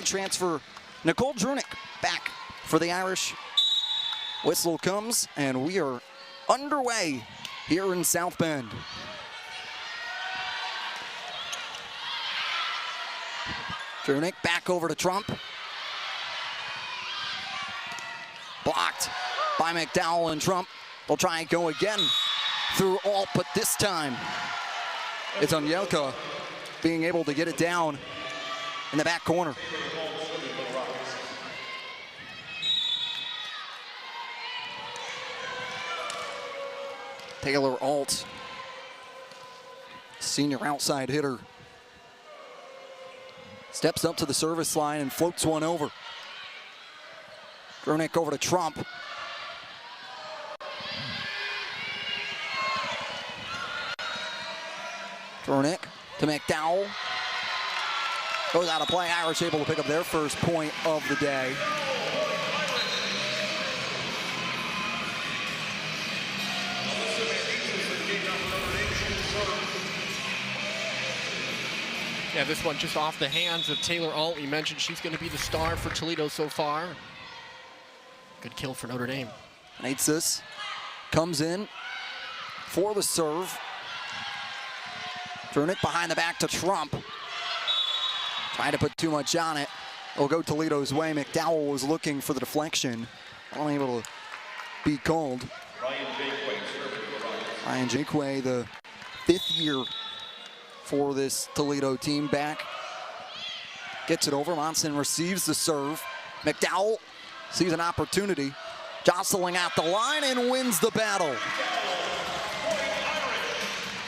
grad transfer Nicole Drunick back for the Irish. Whistle comes, and we are underway here in South Bend. Drunick back over to Trump. Blocked by McDowell and Trump. They'll try and go again through Alt, but this time it's Anielka being able to get it down in the back corner. Taylor Alt, senior outside hitter, steps up to the service line and floats one over. Drunick over to Trump. Drunick to McDowell. Goes out of play. Irish able to pick up their first point of the day. Yeah, this one just off the hands of Taylor Alt. We mentioned she's going to be the star for Toledo so far. Good kill for Notre Dame. Nates comes in for the serve. Drunick behind the back to Trump. Trying to put too much on it. It'll go Toledo's way. McDowell was looking for the deflection. Unable to be called. Ryan Jakeway, the 5th year for this Toledo team, back. Gets it over. Monson receives the serve. McDowell sees an opportunity. Jostling out the line and wins the battle.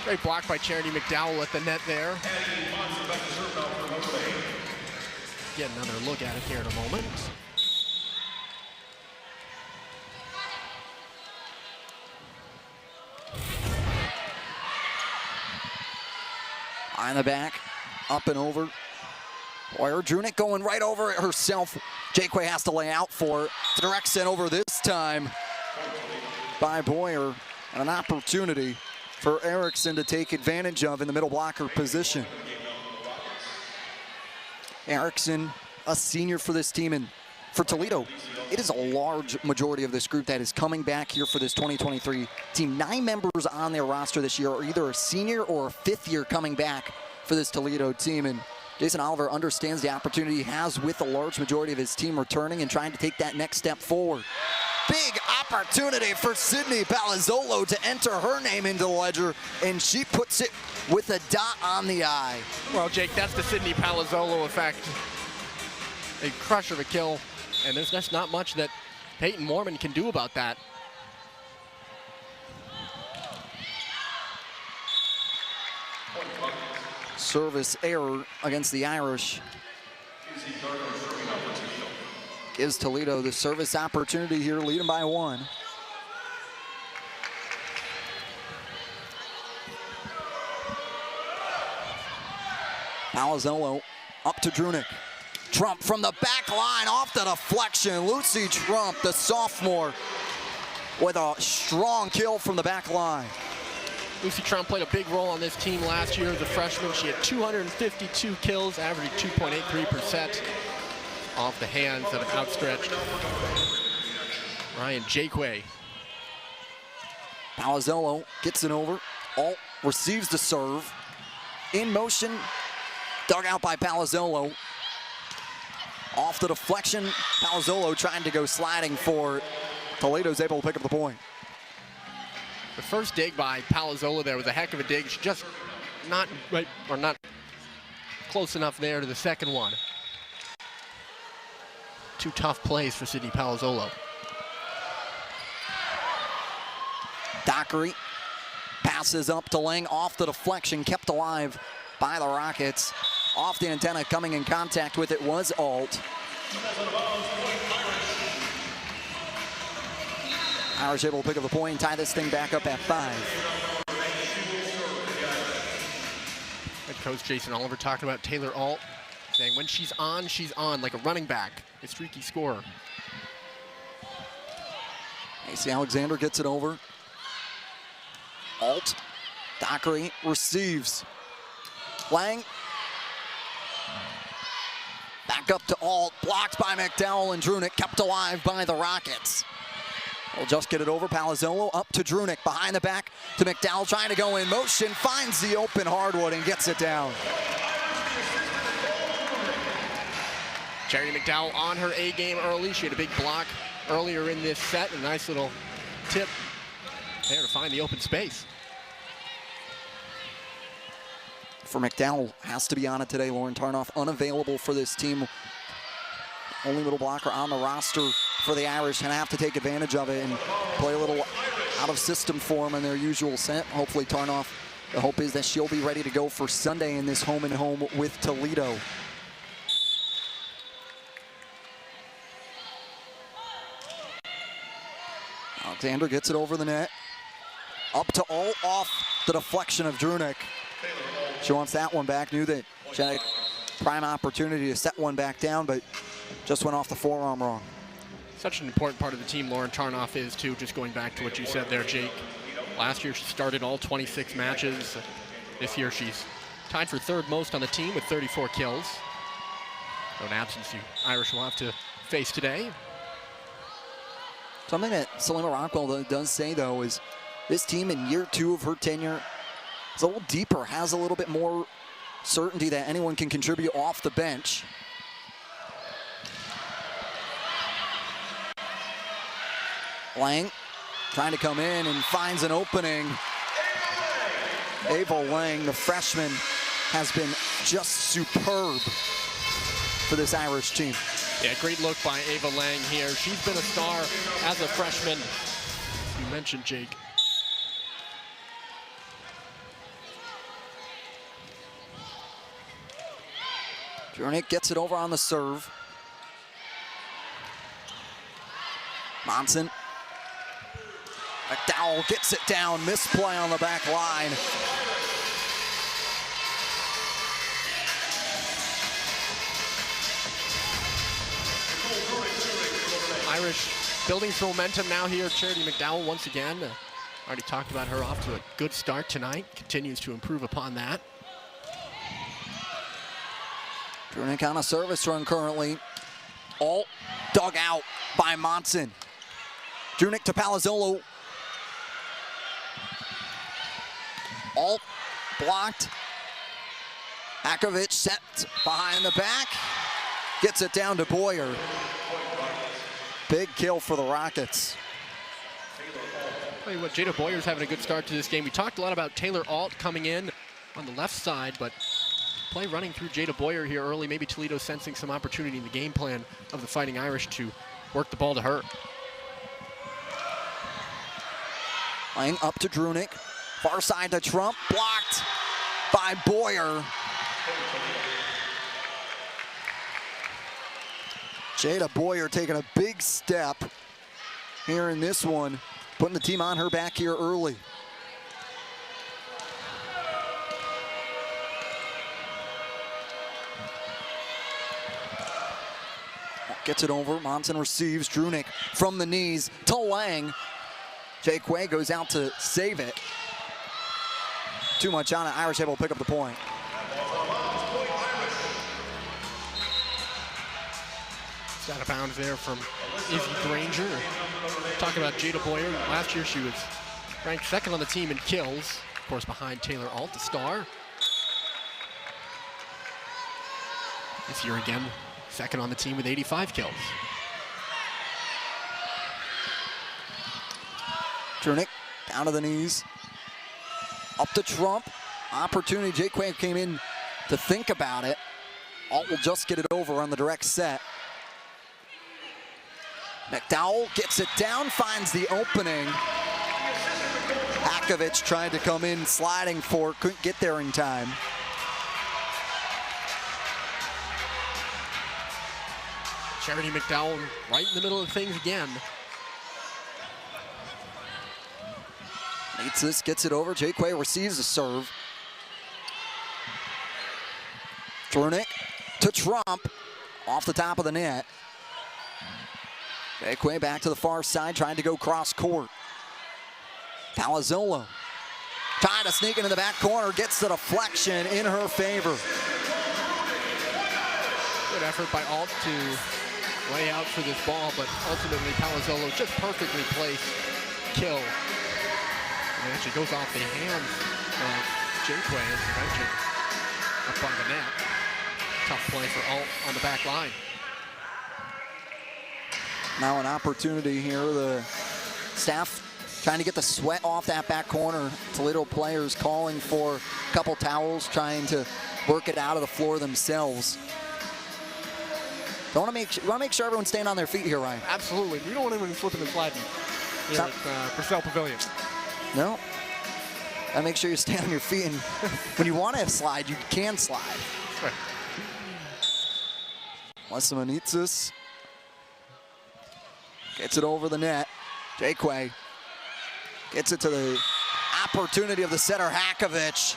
Great block by Charity McDowell at the net there. Get another look at it here in a moment. On the back, up and over. Boyer, Drunick going right over it herself. Jakeway has to lay out for it. Direct sent over this time by Boyer. And an opportunity for Erickson to take advantage of in the middle blocker position. Erickson, a senior for this team, and for Toledo, it is a large majority of this group that is coming back here for this 2023 team. 9 members on their roster this year are either a senior or a 5th year coming back for this Toledo team. And Jason Oliver understands the opportunity he has with a large majority of his team returning and trying to take that next step forward. Big opportunity for Sydney Palazzolo to enter her name into the ledger, and she puts it with a dot on the I. Well, Jake, that's the Sydney Palazzolo effect. A crush of a kill, and there's just not much that Peyton Mormon can do about that. Service error against the Irish. Gives Toledo the service opportunity here, leading by 1. Palazzolo up to Drunick. Trump from the back line off the deflection. Lucy Trump, the sophomore, with a strong kill from the back line. Lucy Trump played a big role on this team last year as a freshman. She had 252 kills, averaging 2.83%. Off the hands of an outstretched Ryan Jakeway. Palazzolo gets it over. Alt receives the serve. In motion, dug out by Palazzolo. Off the deflection, Palazzolo trying to go sliding for it. Toledo's able to pick up the point. The first dig by Palazzolo there was a heck of a dig. She just not right or not close enough there to the second one. 2 tough plays for Sydney Palazzolo. Dockery passes up to Lang off the deflection, kept alive by the Rockets. Off the antenna, coming in contact with it was Alt. Irish able to pick up the point and tie this thing back up at 5. Head coach Jason Oliver talking about Taylor Alt, saying when she's on like a running back, a streaky scorer. AC Alexander gets it over. Alt, Dockery receives. Lang Back up to Alt, blocked by McDowell, and Drunick kept alive by the Rockets. We'll just get it over. Palazzolo up to Drunick, behind the back to McDowell, trying to go in motion, finds the open hardwood and gets it down. Charity McDowell on her A game early. She had a big block earlier in this set. A nice little tip there to find the open space. For McDowell, has to be on it today. Lauren Tarnoff unavailable for this team. Only middle blocker on the roster for the Irish. Gonna have to take advantage of it and play a little out of system for them in their usual set. Hopefully Tarnoff, the hope is that she'll be ready to go for Sunday in this home and home with Toledo. Alexander gets it over the net. Up to Alt, off the deflection of Drunick. She wants that one back. Knew that she had a prime opportunity to set one back down, but just went off the forearm wrong. Such an important part of the team Lauren Tarnoff is too, just going back to what you said there, Jake. Last year she started all 26 matches. This year she's tied for third most on the team with 34 kills. So an absence the Irish will have to face today. Something that Selena Rockwell does say, though, is this team in year 2 of her tenure is a little deeper, has a little bit more certainty that anyone can contribute off the bench. Lang trying to come in and finds an opening. Ava Lang, the freshman, has been just superb for this Irish team. Yeah, great look by Ava Lang here. She's been a star as a freshman. You mentioned Jake. Drunick gets it over on the serve. Monson. McDowell gets it down, misplay on the back line. Irish building some momentum now here. Charity McDowell once again. Already talked about her off to a good start tonight. Continues to improve upon that. Drunick on a service run currently. Alt dug out by Monson. Drunick to Palazzolo. Alt blocked. Akovic set behind the back. Gets it down to Boyer. Big kill for the Rockets. Tell you what, Jada Boyer's having a good start to this game. We talked a lot about Taylor Alt coming in on the left side, but play running through Jada Boyer here early. Maybe Toledo sensing some opportunity in the game plan of the Fighting Irish to work the ball to her. Lang up to Drunick. Far side to Trump. Blocked by Boyer. Jada Boyer taking a big step here in this one, putting the team on her back here early. Gets it over, Monson receives, Drunick from the knees to Lang. Jake Way goes out to save it. Too much on it, Irish able to pick up the point. It's out of bounds there from Izzy Granger. Talking about Jada Boyer, last year she was ranked second on the team in kills. Of course, behind Taylor Alt, the star. This year again, second on the team with 85 kills. Drunick down to the knees. Up to Trump. Opportunity. Jake Quaid came in to think about it. Alt will just get it over on the direct set. McDowell gets it down, finds the opening. Akovic tried to come in sliding for it, couldn't get there in time. Charity McDowell right in the middle of things again. Needs this, gets it over. Jake Quay receives the serve. Drunick to Trump, off the top of the net. Jake Quay back to the far side, trying to go cross court. Palazzolo trying to sneak into the back corner, gets the deflection in her favor. Good effort by Alt to lay out for this ball, but ultimately Palazzolo just perfectly placed kill. And it actually goes off the hands of Jaquay, as you mentioned, up by the net. Tough play for Alt on the back line. Now an opportunity here. The staff trying to get the sweat off that back corner. Toledo players calling for a couple towels, trying to work it out of the floor themselves. Want to make sure everyone's staying on their feet here, Ryan. Absolutely. We don't want anyone slipping and sliding here at Purcell Pavilion. No. And make sure you stay on your feet, and when you want to slide, you can slide. Right. Lesemanitsis gets it over the net. Jaquay gets it to the opportunity of the setter, Hakovic.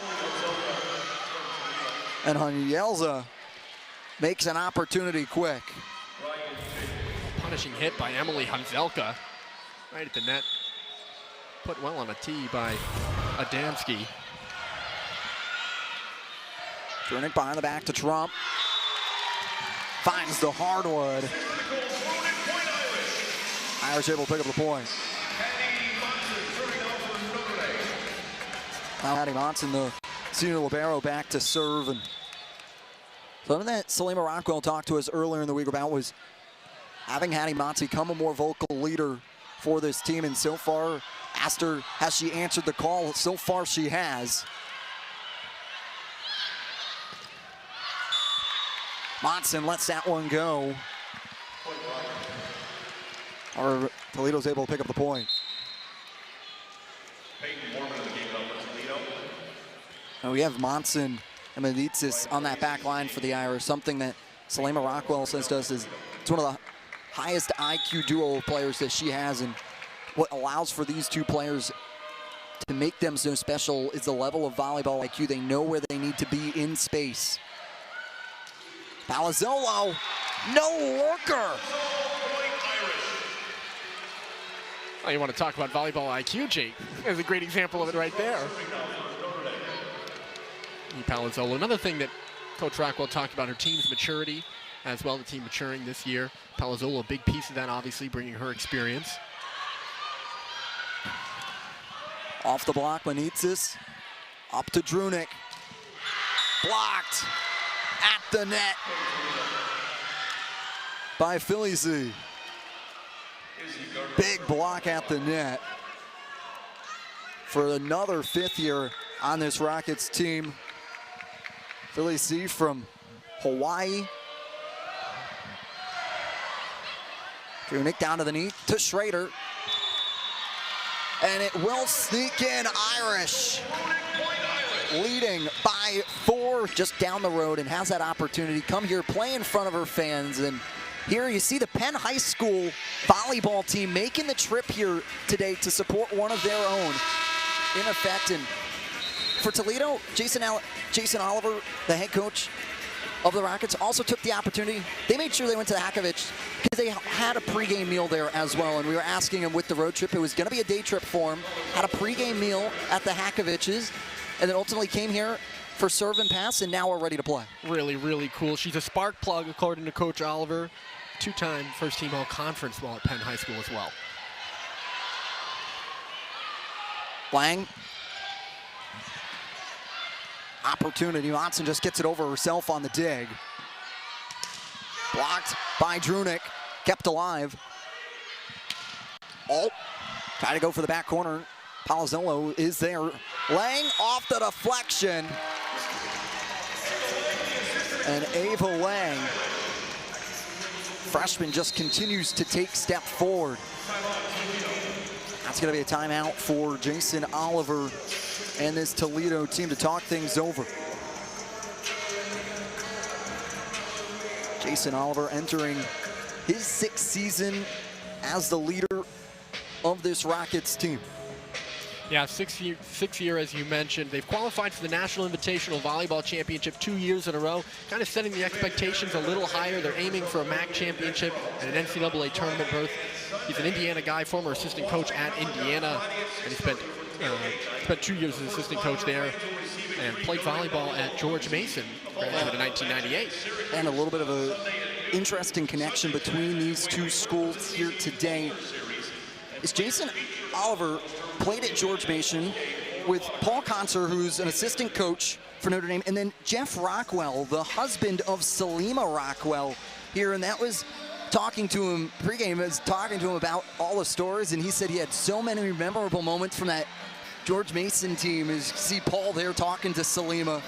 And Hanyelza makes an opportunity quick. Punishing hit by Emily Hanzelka. Right at the net. Put well on a tee by Adamski. Drunick behind the back to Trump. Finds the hardwood. Irish able to pick up the point. Now Hattie Monson, the senior libero, back to serve. And something that Salima Rockwell talked to us earlier in the week about was having Hattie Monson become a more vocal leader for this team. And so far, asked her, has she answered the call? So far, she has. Monson lets that one go. Or Toledo's able to pick up the point. And we have Monson and Meditsis on that back line for the Irish. Something that Salima Rockwell says to us is it's one of the highest IQ duo players that she has, and what allows for these two players to make them so special is the level of volleyball IQ. They know where they need to be in space. Palazzolo, no worker. Oh, you want to talk about volleyball IQ, Jake? There's a great example of it right there. Palazzolo. Another thing that Coach Rockwell talked about, her team's maturity as well, the team maturing this year. Palazzolo, a big piece of that, obviously, bringing her experience. Off the block, Manitsis. Up to Drunick. Blocked at the net by Felici. Big block at the net for another fifth year on this Rockets team. Felici from Hawaii. Drunick down to the knee to Schrader. And it will sneak in. Irish leading by 4 just down the road, and has that opportunity. Come here, play in front of her fans. And here you see the Penn High School volleyball team making the trip here today to support one of their own in effect. And for Toledo, Jason Oliver, the head coach of the Rockets, also took the opportunity. They made sure they went to the Hakovic because they had a pregame meal there as well. And we were asking him with the road trip, it was going to be a day trip for him. Had a pregame meal at the Hakovic's, and then ultimately came here for serve and pass, and now we're ready to play. Really, really cool. She's a spark plug, according to Coach Oliver. 2-time first-team all-conference while at Penn High School as well. Lang. Opportunity. Monson just gets it over herself on the dig. Blocked by Drunick. Kept alive. Alt. Try to go for the back corner. Palazzolo is there. Lang off the deflection. And Ava Lang, freshman, just continues to take step forward. That's going to be a timeout for Jason Oliver and this Toledo team to talk things over. Jason Oliver entering his 6th season as the leader of this Rockets team. Yeah, sixth year, as you mentioned. They've qualified for the National Invitational Volleyball Championship 2 years in a row, kind of setting the expectations a little higher. They're aiming for a MAC championship and an NCAA tournament berth. He's an Indiana guy, former assistant coach at Indiana, and he spent 2 years as assistant coach there. and played volleyball at George Mason, graduated in 1998. And a little bit of an interesting connection between these two schools here today is Jason Oliver played at George Mason with Paul Conser, who's an assistant coach for Notre Dame, and then Jeff Rockwell, the husband of Salima Rockwell here, and that was talking to him pregame, was talking to him about all the stories, and he said he had so many memorable moments from that George Mason team. As you see Paul there talking to Salima.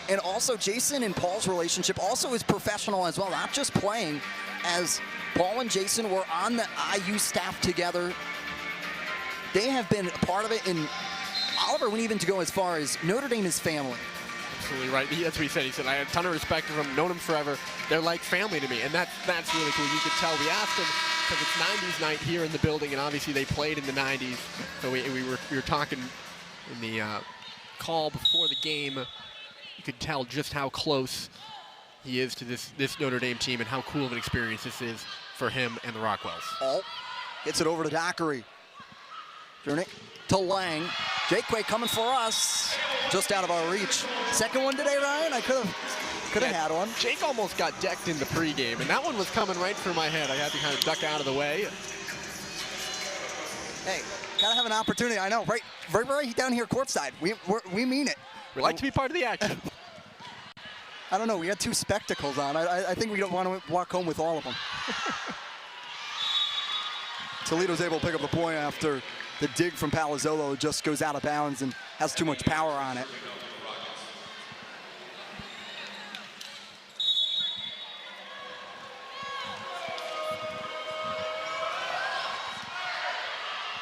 And also Jason and Paul's relationship also is professional as well, not just playing, as Paul and Jason were on the IU staff together. They have been a part of it, and Oliver went even to go as far as Notre Dame is family. Absolutely right. That's what he said. He said, I had a ton of respect for them, known them forever. They're like family to me, and that's really cool. You could tell. We asked him, because it's 90s night here in the building, and obviously they played in the 90s. So we were talking in the call before the game. You could tell just how close he is to this Notre Dame team and how cool of an experience this is for him and the Rockwells. Alt gets it over to Dockery. Drunick to Lang. Jake Quay coming for us. Just out of our reach. Second one today, Ryan? I could have had one. Jake almost got decked in the pregame, and that one was coming right for my head. I had to kind of duck out of the way. Hey, gotta have an opportunity. I know, right down here courtside. We mean it. We like to be part of the action. I don't know. We had two spectacles on. I think we don't want to walk home with all of them. Toledo's able to pick up the point after the dig from Palazzolo just goes out of bounds and has too much power on it.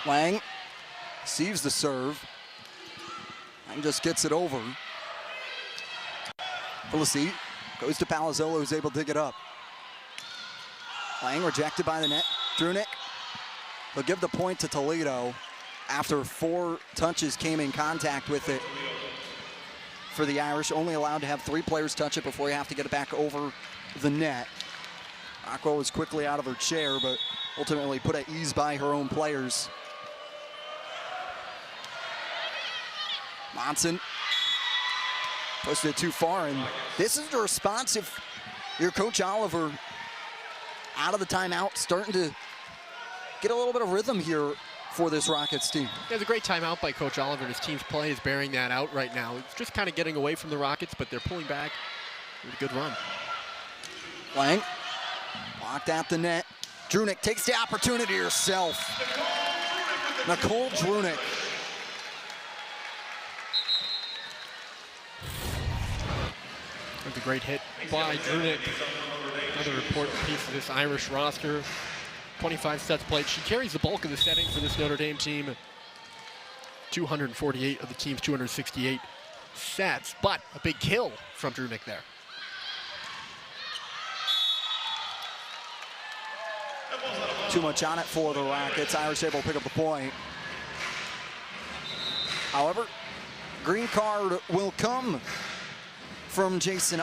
Lang receives the serve and just gets it over. Felicity goes to Palazzolo, who's able to dig it up. Lang rejected by the net. Drunick. They'll give the point to Toledo after 4 touches came in contact with it for the Irish. Only allowed to have 3 players touch it before you have to get it back over the net. Rockwell was quickly out of her chair, but ultimately put at ease by her own players. Monson posted it too far, and this is the response if you're Coach Oliver out of the timeout, starting to get a little bit of rhythm here for this Rockets team. It's a great timeout by Coach Oliver, and his team's play is bearing that out right now. It's just kind of getting away from the Rockets, but they're pulling back with a good run. Lang blocked at the net. Drunick takes the opportunity herself. Nicole Drunick. That's a great hit by Drunick. Another important piece of this Irish roster. 25 sets played. She carries the bulk of the setting for this Notre Dame team. 248 of the team's 268 sets, but a big kill from Drunick there. Too much on it for the Rockets. Irish able to pick up the point. However, green card will come from Jason.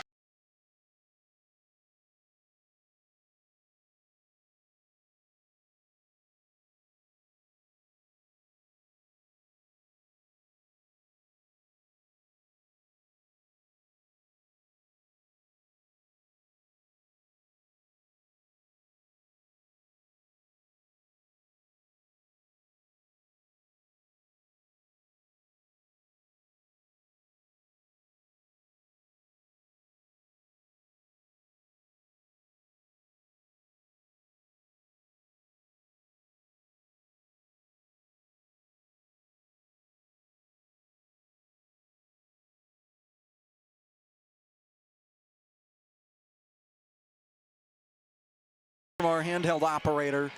Our handheld operator.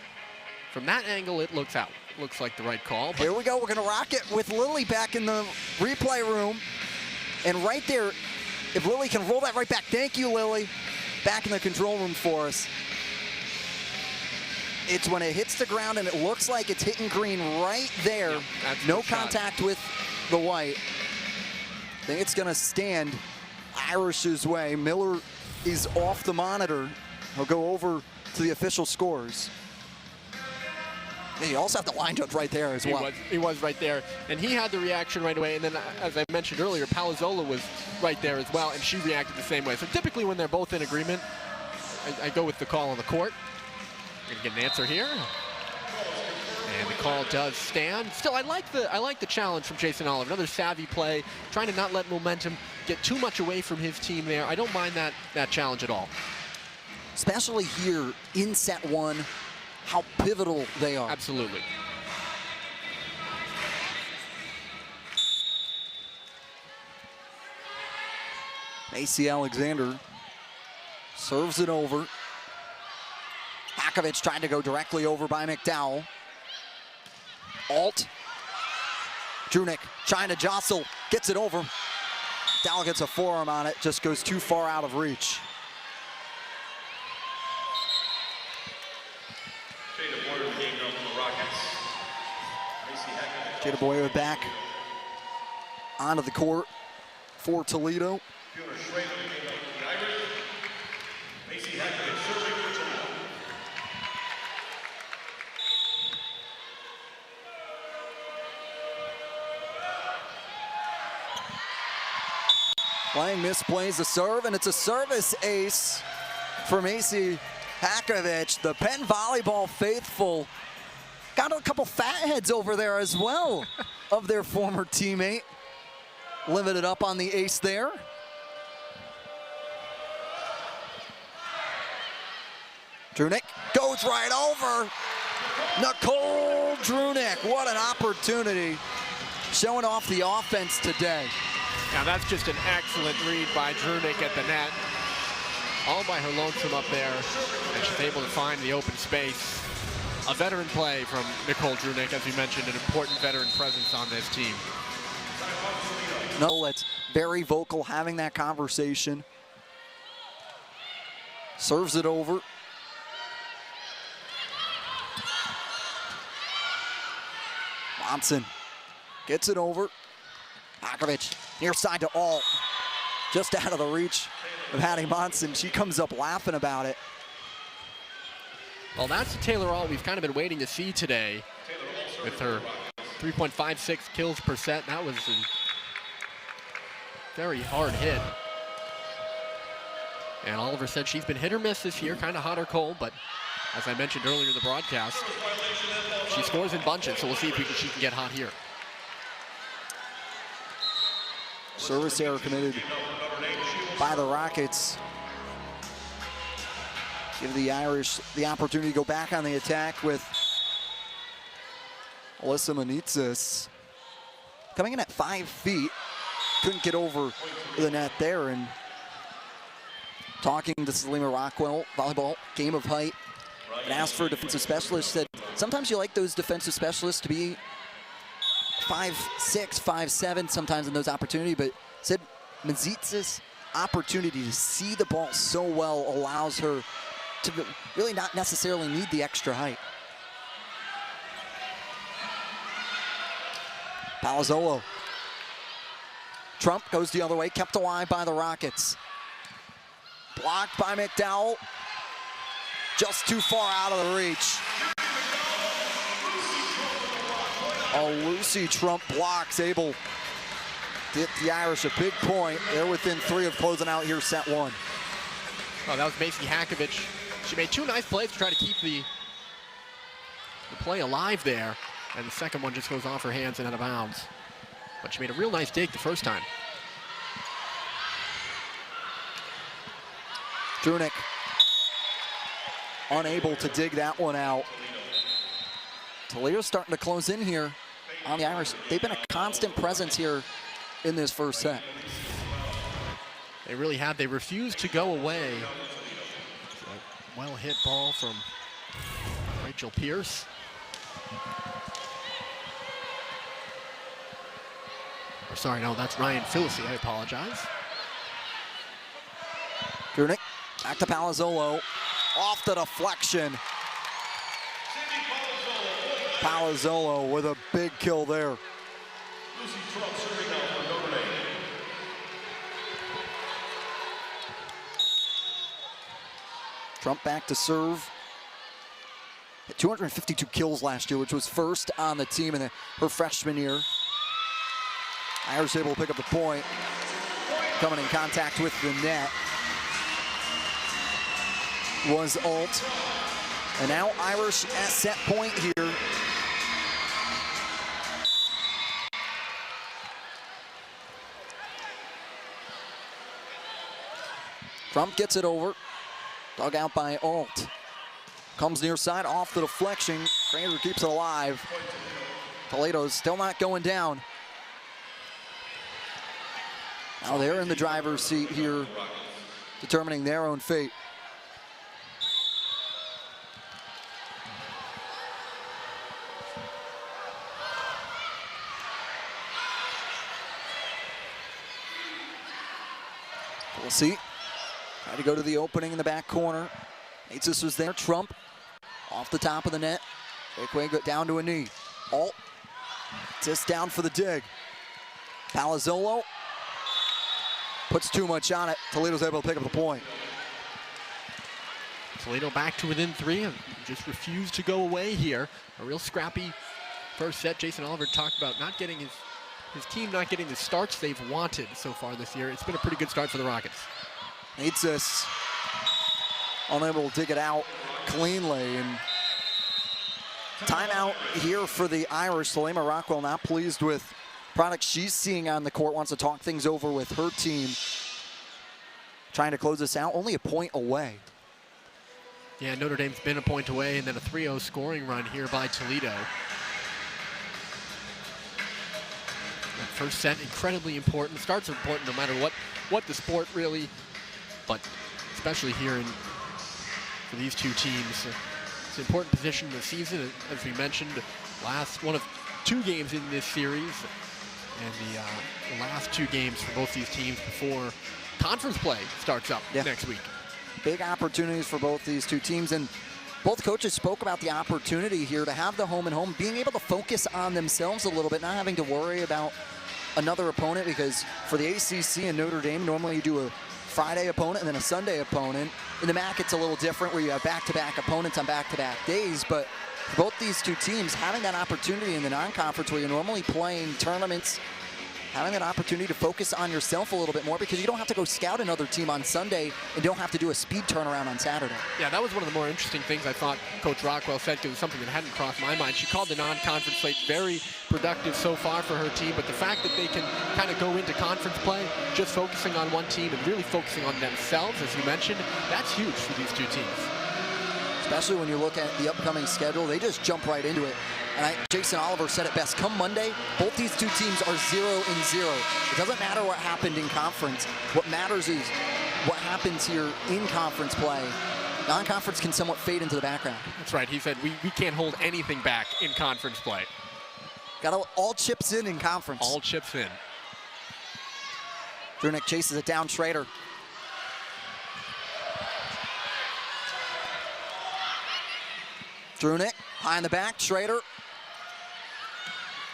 From that angle, it looks out. Looks like the right call. Here we go. We're going to rock it with Lily back in the replay room. And right there, if Lily can roll that right back. Thank you, Lily. Back in the control room for us. It's when it hits the ground and it looks like it's hitting green right there. Yep, no contact with the white. I think it's going to stand Irish's way. Miller is off the monitor. He'll go over to the official scores. Yeah, you also have the line judge right there as well. He was right there, and he had the reaction right away. And then, as I mentioned earlier, Palazzolo was right there as well, and she reacted the same way. So typically, when they're both in agreement, I go with the call on the court. We're gonna get an answer here, and the call does stand. Still, I like the challenge from Jason Oliver. Another savvy play, trying to not let momentum get too much away from his team there. I don't mind that challenge at all. Especially here in set one, how pivotal they are. Absolutely. Macy Alexander serves it over. Hakovic trying to go directly over by McDowell. Alt. Drunick trying to jostle, gets it over. McDowell gets a forearm on it, just goes too far out of reach. Jada Boyer back onto the court for Toledo. Lang misplays the serve, and it's a service ace for Macy Hakovic. The Penn volleyball faithful got a couple fatheads over there as well of their former teammate. Limited up on the ace there. Drunick goes right over. Nicole Drunick, what an opportunity. Showing off the offense today. Now that's just an excellent read by Drunick at the net. All by her lonesome up there, and she's able to find the open space. A veteran play from Nicole Drunick, as we mentioned, an important veteran presence on this team. No, it's very vocal, having that conversation. Serves it over. Monson gets it over. Hakovic near side to Alt. Just out of the reach of Hattie Monson. She comes up laughing about it. Well, that's Taylor Alt we've kind of been waiting to see today with her 3.56 kills per set. That was a very hard hit. And Oliver said she's been hit or miss this year, kind of hot or cold, but as I mentioned earlier in the broadcast, she scores in bunches, so we'll see if she can get hot here. Service error committed by the Rockets. Give the Irish the opportunity to go back on the attack with Alyssa Manitsas. Coming in at 5 feet. Couldn't get over the net there. And talking to Selima Rockwell, volleyball, game of height, and asked for a defensive specialist. Said sometimes you like those defensive specialists to be 5'6", 5'7", sometimes in those opportunities, but said Manitsas' opportunity to see the ball so well allows her to really not necessarily need the extra height. Palazzolo. Trump goes the other way, kept alive by the Rockets. Blocked by McDowell. Just too far out of the reach. A Lucy Trump blocks, able to get the Irish a big point. They're within 3 of closing out here set 1. Oh, that was Macy Hakovic. She made 2 nice plays to try to keep the play alive there. And the second one just goes off her hands and out of bounds. But she made a real nice dig the first time. Drunick unable to dig that one out. Toledo's starting to close in here on the Irish. They've been a constant presence here in this first set. They really have. They refused to go away. Well hit ball from Rachel Pierce. Or sorry, no, that's Ryan Filissi. I apologize. Drunick back to Palazzolo. Off the deflection. Palazzolo with a big kill there. Trump back to serve. Had 252 kills last year, which was first on the team in her freshman year. Irish able to pick up the point. Coming in contact with the net was Alt. And now Irish at set point here. Trump gets it over. Dug out by Alt. Comes near side, off the deflection. Granger keeps it alive. Toledo's still not going down. Now they're in the driver's seat here, determining their own fate. We'll see. Try to go to the opening in the back corner. Aces was there. Trump off the top of the net. Bakeway go down to a knee. Alt just down for the dig. Palazzolo puts too much on it. Toledo's able to pick up the point. Toledo back to within 3 and just refused to go away here. A real scrappy first set. Jason Oliver talked about not getting his team not getting the starts they've wanted so far this year. It's been a pretty good start for the Rockets. Aitzis unable to dig it out cleanly. And timeout here for the Irish. Selema Rockwell not pleased with product she's seeing on the court, wants to talk things over with her team. Trying to close this out, only a point away. Yeah, Notre Dame's been a point away, and then a 3-0 scoring run here by Toledo. That first set, incredibly important. Starts are important no matter what the sport really, but especially here for these two teams. It's an important position in the season, as we mentioned, last one of 2 games in this series, and the last 2 games for both these teams before conference play starts up next week. Big opportunities for both these two teams, and both coaches spoke about the opportunity here to have the home and home, being able to focus on themselves a little bit, not having to worry about another opponent, because for the ACC and Notre Dame, normally you do a Friday opponent and then a Sunday opponent. In the MAC, it's a little different where you have back-to-back opponents on back-to-back days, but for both these two teams, having that opportunity in the non-conference where you're normally playing tournaments, having that opportunity to focus on yourself a little bit more, because you don't have to go scout another team on Sunday and don't have to do a speed turnaround on Saturday. Yeah, that was one of the more interesting things I thought Coach Rockwell said, because it was something that hadn't crossed my mind. She called the non-conference slate very productive so far for her team, but the fact that they can kind of go into conference play just focusing on one team and really focusing on themselves, as you mentioned, that's huge for these two teams. Especially when you look at the upcoming schedule, they just jump right into it. And Jason Oliver said it best, come Monday, both these two teams are 0-0. It doesn't matter what happened in conference. What matters is what happens here in conference play. Non-conference can somewhat fade into the background. That's right, he said we can't hold anything back in conference play. Got all chips in conference. All chips in. Drunick chases it down, Schrader. Drunick, high in the back, Schrader.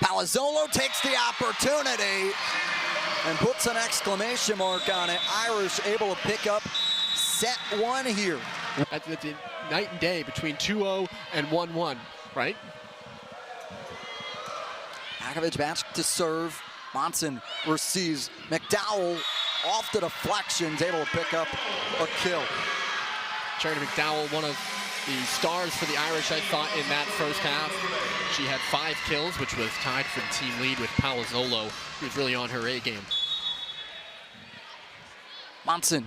Palazzolo takes the opportunity and puts an exclamation mark on it. Irish able to pick up set 1 here. That's the night and day between 2-0 and 1-1, right? Akovic back to serve. Monson receives. McDowell off the deflections, able to pick up a kill. Charity McDowell, one of the stars for the Irish, I thought, in that first half. She had 5 kills, which was tied for the team lead with Palazzolo, who was really on her A game. Monson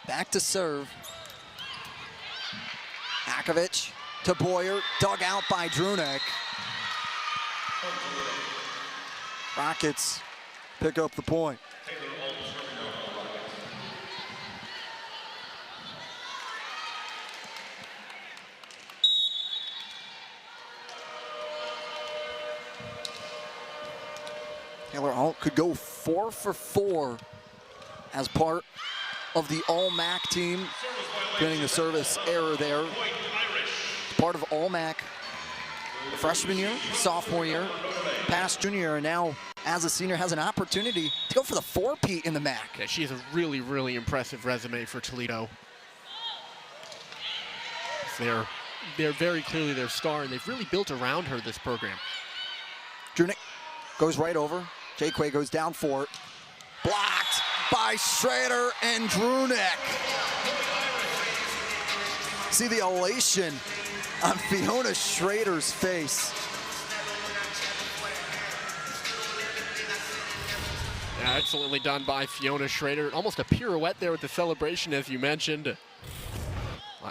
back to serve. Akovic to Boyer, dug out by Drunick. Rockets pick up the point. Taylor Alt could go 4 for 4 as part of the All-MAC team, getting the service error there. Part of All-MAC freshman year, sophomore year, past junior year, and now as a senior has an opportunity to go for the 4-peat in the MAC. Yeah, she has a really, really impressive resume for Toledo. They're they're very clearly their star, and they've really built around her this program. Drunick goes right over. Jaquay goes down for it. Blocked by Schrader and Drunick. See the elation on Fiona Schrader's face. Yeah, excellently done by Fiona Schrader. Almost a pirouette there with the celebration, as you mentioned.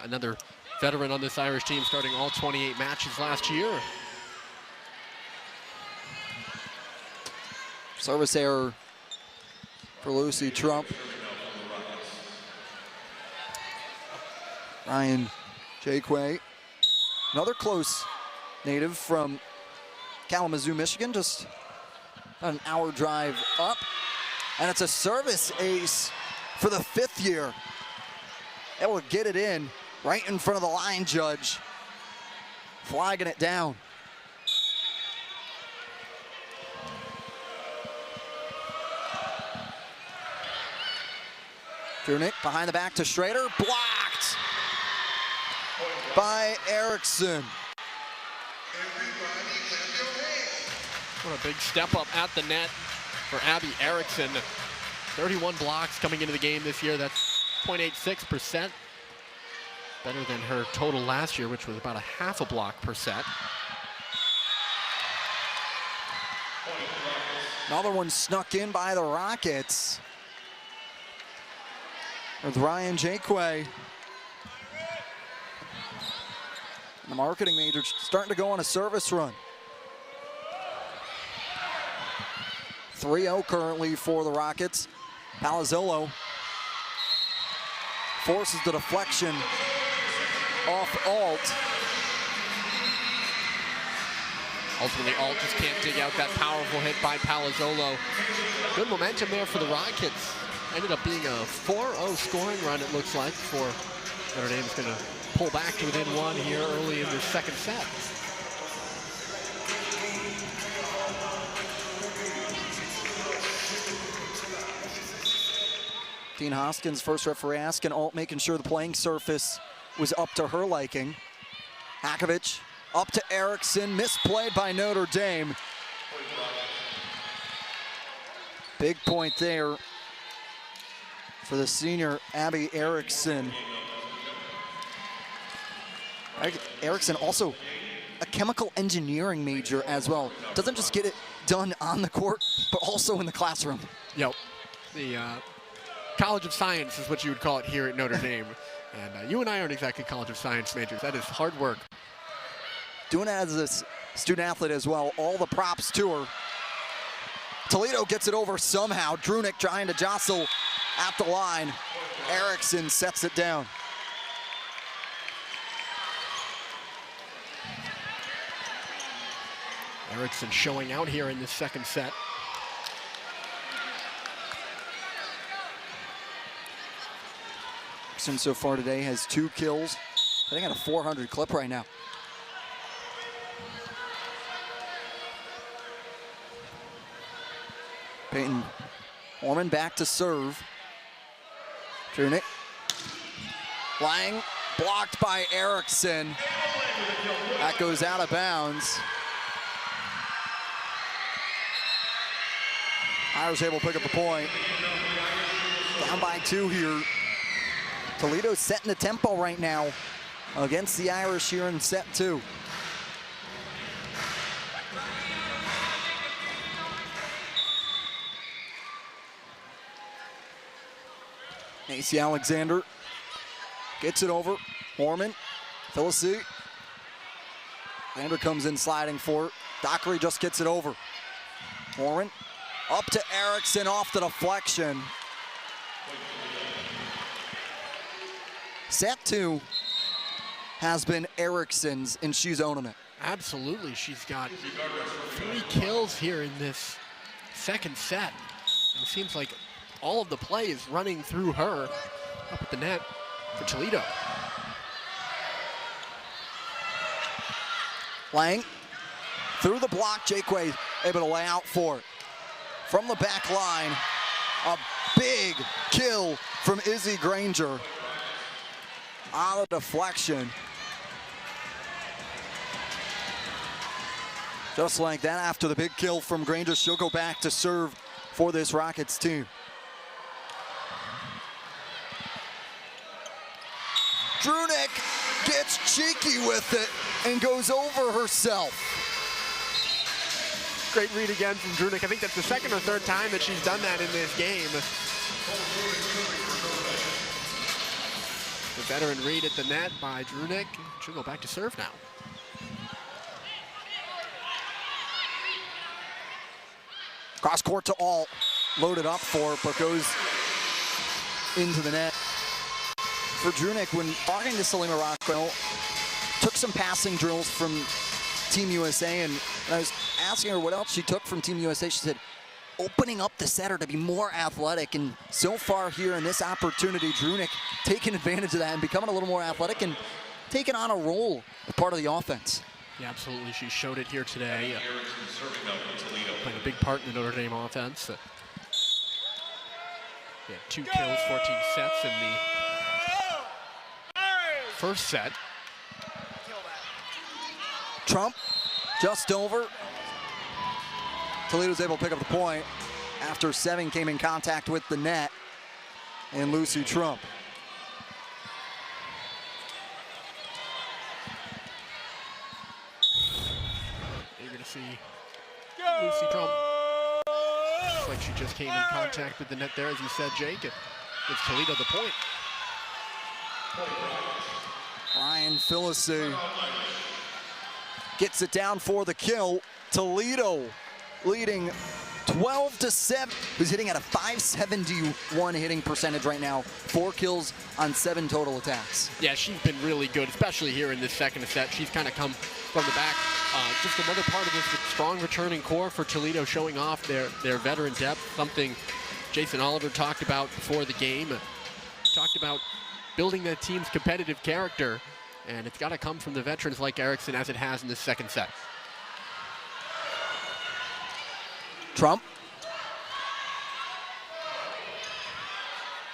Another veteran on this Irish team, starting all 28 matches last year. Service error for Lucy Trump. Ryan Jaquay, another close native from Kalamazoo, Michigan, just an hour drive up. And it's a service ace for the 5th year. Able to get it in right in front of the line judge, flagging it down. Drunick behind the back to Schrader, blocked by Erickson. What a big step up at the net for Abby Erickson. 31 blocks coming into the game this year. That's 0.86%. Better than her total last year, which was about a half a block per set. Another one snuck in by the Rockets. With Ryan Jaquay. The marketing major starting to go on a service run. 3-0 currently for the Rockets. Palazzolo forces the deflection off Alt. Ultimately, Alt just can't dig out that powerful hit by Palazzolo. Good momentum there for the Rockets. Ended up being a 4-0 scoring run, it looks like, for Notre Dame's going to pull back to within one here early in the second set. Dean Hoskins, first referee, asking Alt, making sure the playing surface was up to her liking. Hakovic up to Erickson, misplayed by Notre Dame. Big point there for the senior Abby Erickson. Erickson also a chemical engineering major as well. Doesn't just get it done on the court, but also in the classroom. Yep. The College of Science is what you would call it here at Notre Dame. And you and I aren't exactly College of Science majors. That is hard work. Doing it as a student athlete as well. All the props to her. Toledo gets it over somehow. Drunick trying to jostle at the line. Erickson sets it down. Erickson showing out here in the second set. Erickson so far today has 2 kills. I think at a 400 clip right now. Peyton Orman back to serve. Drunick. Lang blocked by Erickson. That goes out of bounds. Irish able to pick up the point. Down by 2 here. Toledo's setting the tempo right now against the Irish here in set 2. Macy Alexander gets it over. Orman, Philisi. Alexander comes in sliding for it. Dockery just gets it over. Orman up to Erickson off the deflection. Set 2 has been Erickson's, and she's owning it. Absolutely. She's got 3 kills here in this second set. And it seems like all of the play is running through her up at the net for Toledo. Lang through the block. Jaquay able to lay out for it. From the back line, a big kill from Izzy Granger. Out of deflection. Just like that, after the big kill from Granger, she'll go back to serve for this Rockets team. Drunick gets cheeky with it and goes over herself. Great read again from Drunick. I think that's the second or third time that she's done that in this game. The veteran read at the net by Drunick. She'll go back to serve now. Cross court to Alt, loaded up for, but goes into the net. For Drunick, when talking to Salima Rockwell, took some passing drills from Team USA, and I was asking her what else she took from Team USA. She said, opening up the setter to be more athletic, and so far here in this opportunity, Drunick taking advantage of that and becoming a little more athletic and taking on a role as part of the offense. Yeah, absolutely. She showed it here today. Playing a big part in the Notre Dame offense. They had 2 kills, 14 sets in the first set. Trump just over. Toledo's able to pick up the point after 7 came in contact with the net and Lucy Trump. You're going to see Lucy Trump. Looks like she just came in contact with the net there, as you said, Jake. It gives Toledo the point. Ryan Phillips gets it down for the kill. Toledo leading 12-7. Who's hitting at a .571 hitting percentage right now. 4 kills on 7 total attacks. Yeah, she's been really good, especially here in this second set. She's kind of come from the back. Just another part of this strong returning core for Toledo, showing off their veteran depth, something Jason Oliver talked about before the game. Talked about building that team's competitive character, and it's got to come from the veterans like Erickson, as it has in this second set. Trump.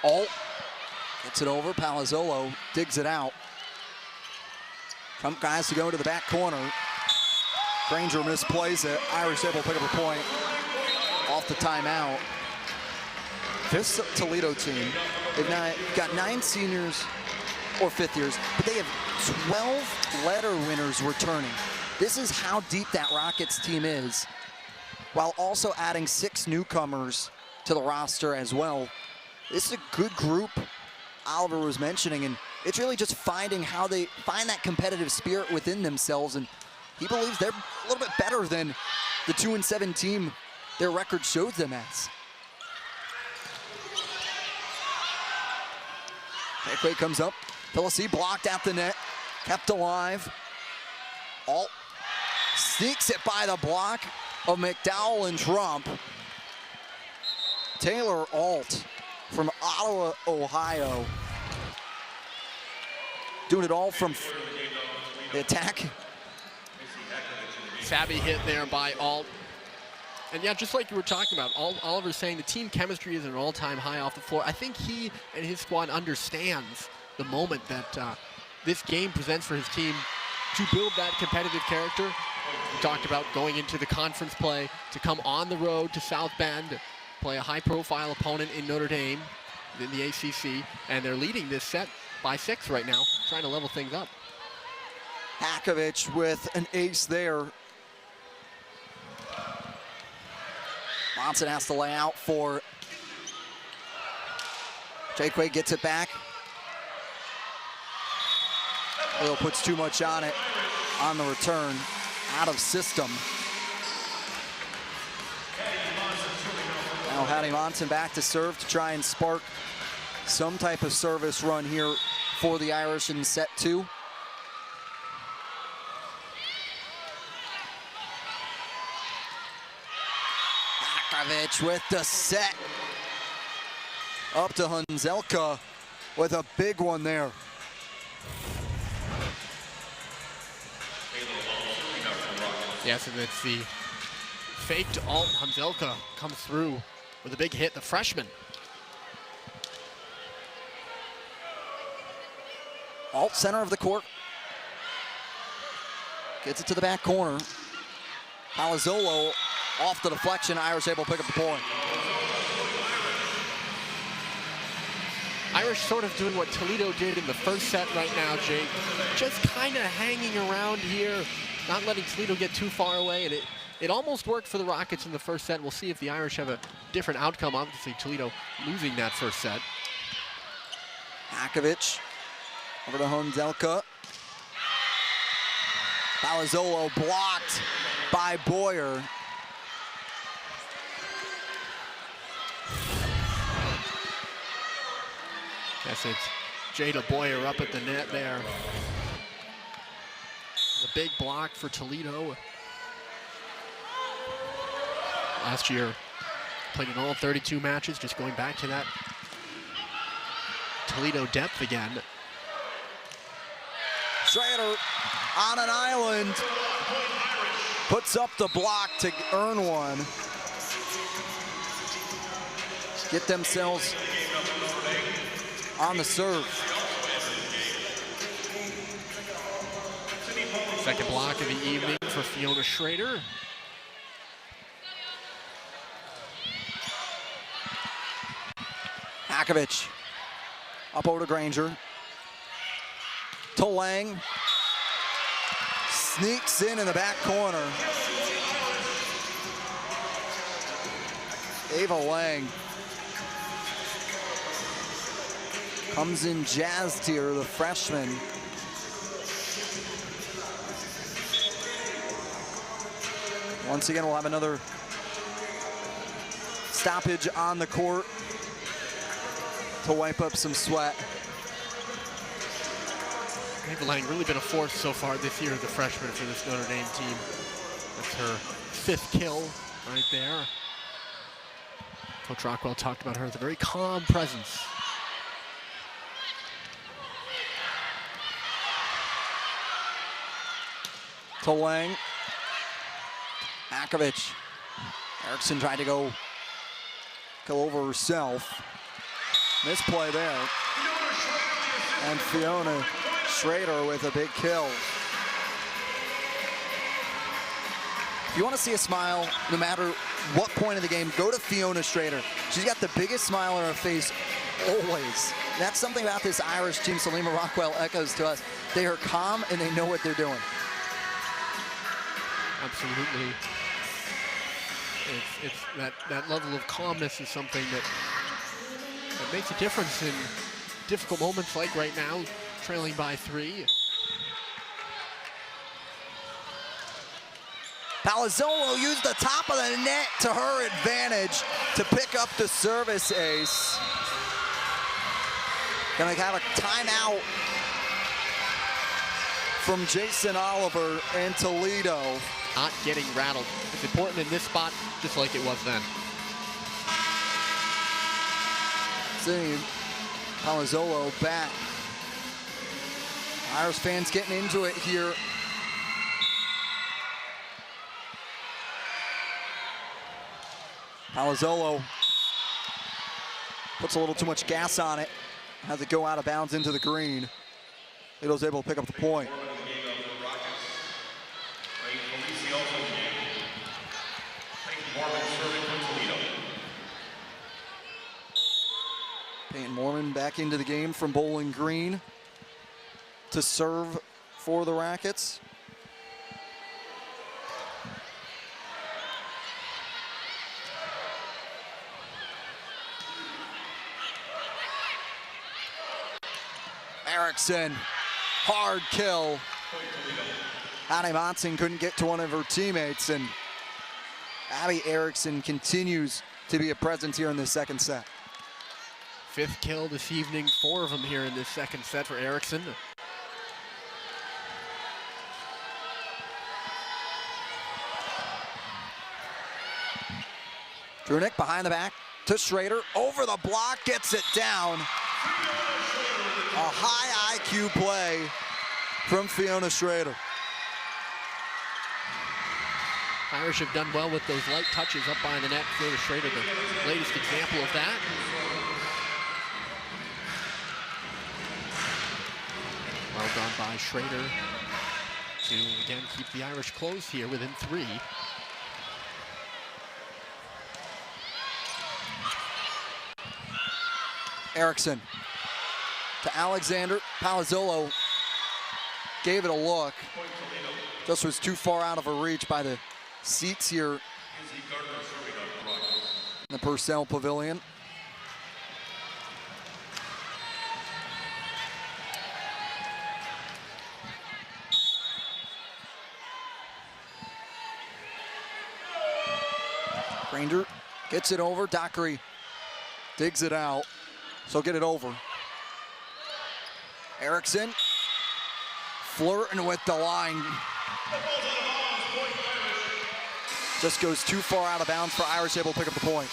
Alt gets it over. Palazzolo digs it out. Trump guys to go to the back corner. Granger misplays it. Irish able to pick up a point off the timeout. This Toledo team, they've got 9 seniors or 5th years, but they have 12 letter winners returning. This is how deep that Rockets team is, while also adding 6 newcomers to the roster as well. This is a good group Oliver was mentioning, and it's really just finding how they find that competitive spirit within themselves, and he believes they're a little bit better than the 2-7 team their record shows them as. Takeway comes up. Phyllis blocked at the net, kept alive. Alt sneaks it by the block of McDowell and Trump. Taylor Alt from Ottawa, Ohio. Doing it all from the attack. Savvy hit there by Alt. And yeah, just like you were talking about, Oliver's saying the team chemistry is at an all-time high off the floor. I think he and his squad understands the moment that this game presents for his team to build that competitive character. We talked about going into the conference play, to come on the road to South Bend, play a high-profile opponent in Notre Dame in the ACC, and they're leading this set by 6 right now, trying to level things up. Hakovich with an ace there. Monson has to lay out for Jakeway, gets it back. Oil puts too much on it on the return, out of system. Now Hattie Monson back to serve to try and spark some type of service run here for the Irish in set 2. Hakovich with the set. Up to Hunzelka with a big one there. Yes, and it's the faked Alt. Hunzelka comes through with a big hit, the freshman. Alt center of the court. Gets it to the back corner. Palazzolo off the deflection. Irish able to pick up the point. Irish sort of doing what Toledo did in the first set right now, Jake. Just kind of hanging around here, not letting Toledo get too far away. And it almost worked for the Rockets in the first set. We'll see if the Irish have a different outcome. Obviously, Toledo losing that first set. Hakovic over to Hondelka. Palazzolo blocked by Boyer. Guess it's Jada Boyer up at the net there. The big block for Toledo. Last year, played in all 32 matches, just going back to that Toledo depth again. Schrader on an island. Puts up the block to earn one. Get themselves on the serve. Second block of the evening for Fiona Schrader. Hakovic up over to Granger. To Lang. Sneaks in the back corner. Ava Lang comes in jazzed here, the freshman. Once again, we'll have another stoppage on the court to wipe up some sweat. Ava Lang really been a force so far this year as a freshman for this Notre Dame team. That's her 5th kill right there. Coach Rockwell talked about her as a very calm presence. To Lang. Hakovic. Erickson tried to go over herself. Misplay there. And Fiona Schrader with a big kill. If you want to see a smile, no matter what point of the game, go to Fiona Schrader. She's got the biggest smile on her face always. That's something about this Irish team Salima Rockwell echoes to us. They are calm and they know what they're doing. Absolutely. It's that level of calmness is something that makes a difference in difficult moments like right now, trailing by 3. Palazzolo used the top of the net to her advantage to pick up the service ace. Gonna have a timeout from Jason Oliver and Toledo. Not getting rattled. It's important in this spot, just like it was then. See Palazzolo back. Irish fans getting into it here. Palazzolo puts a little too much gas on it. Has it go out of bounds into the green. Toledo's able to pick up the point. Peyton Mormon back into the game from Bowling Green to serve for the Rockets. Erickson, hard kill. Annie Monson couldn't get to one of her teammates, and Abby Erickson continues to be a presence here in the second set. 5th kill this evening, 4 of them here in this second set for Erickson. Drunick behind the back to Schrader, over the block, gets it down. A high IQ play from Fiona Schrader. Irish have done well with those light touches up by the net. Fiona Schrader, the latest example of that. Well done by Schrader to, again, keep the Irish close here within 3. Erickson to Alexander. Palazzolo gave it a look. Just was too far out of her reach by the seats here in the Purcell Pavilion. Granger gets it over. Dockery digs it out. So get it over. Erickson flirting with the line. Just goes too far out of bounds for Irish, able to pick up the point.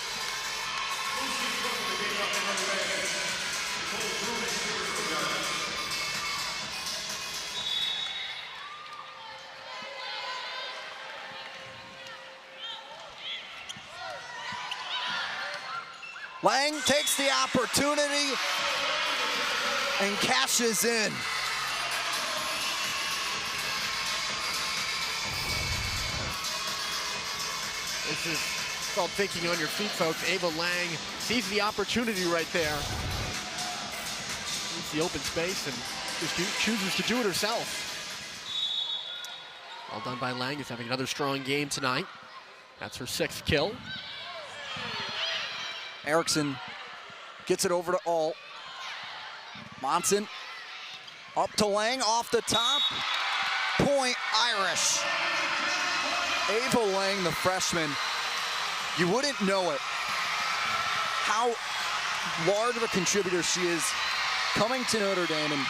Lang takes the opportunity and cashes in. This is called thinking on your feet, folks. Ava Lang sees the opportunity right there. Sees the open space and just chooses to do it herself. Well done by Lang, who's having another strong game tonight. That's her 6th kill. Erickson gets it over to Alt. Monson up to Lang, off the top. Point Irish. Ava Lang, the freshman, you wouldn't know it, how large of a contributor she is coming to Notre Dame. And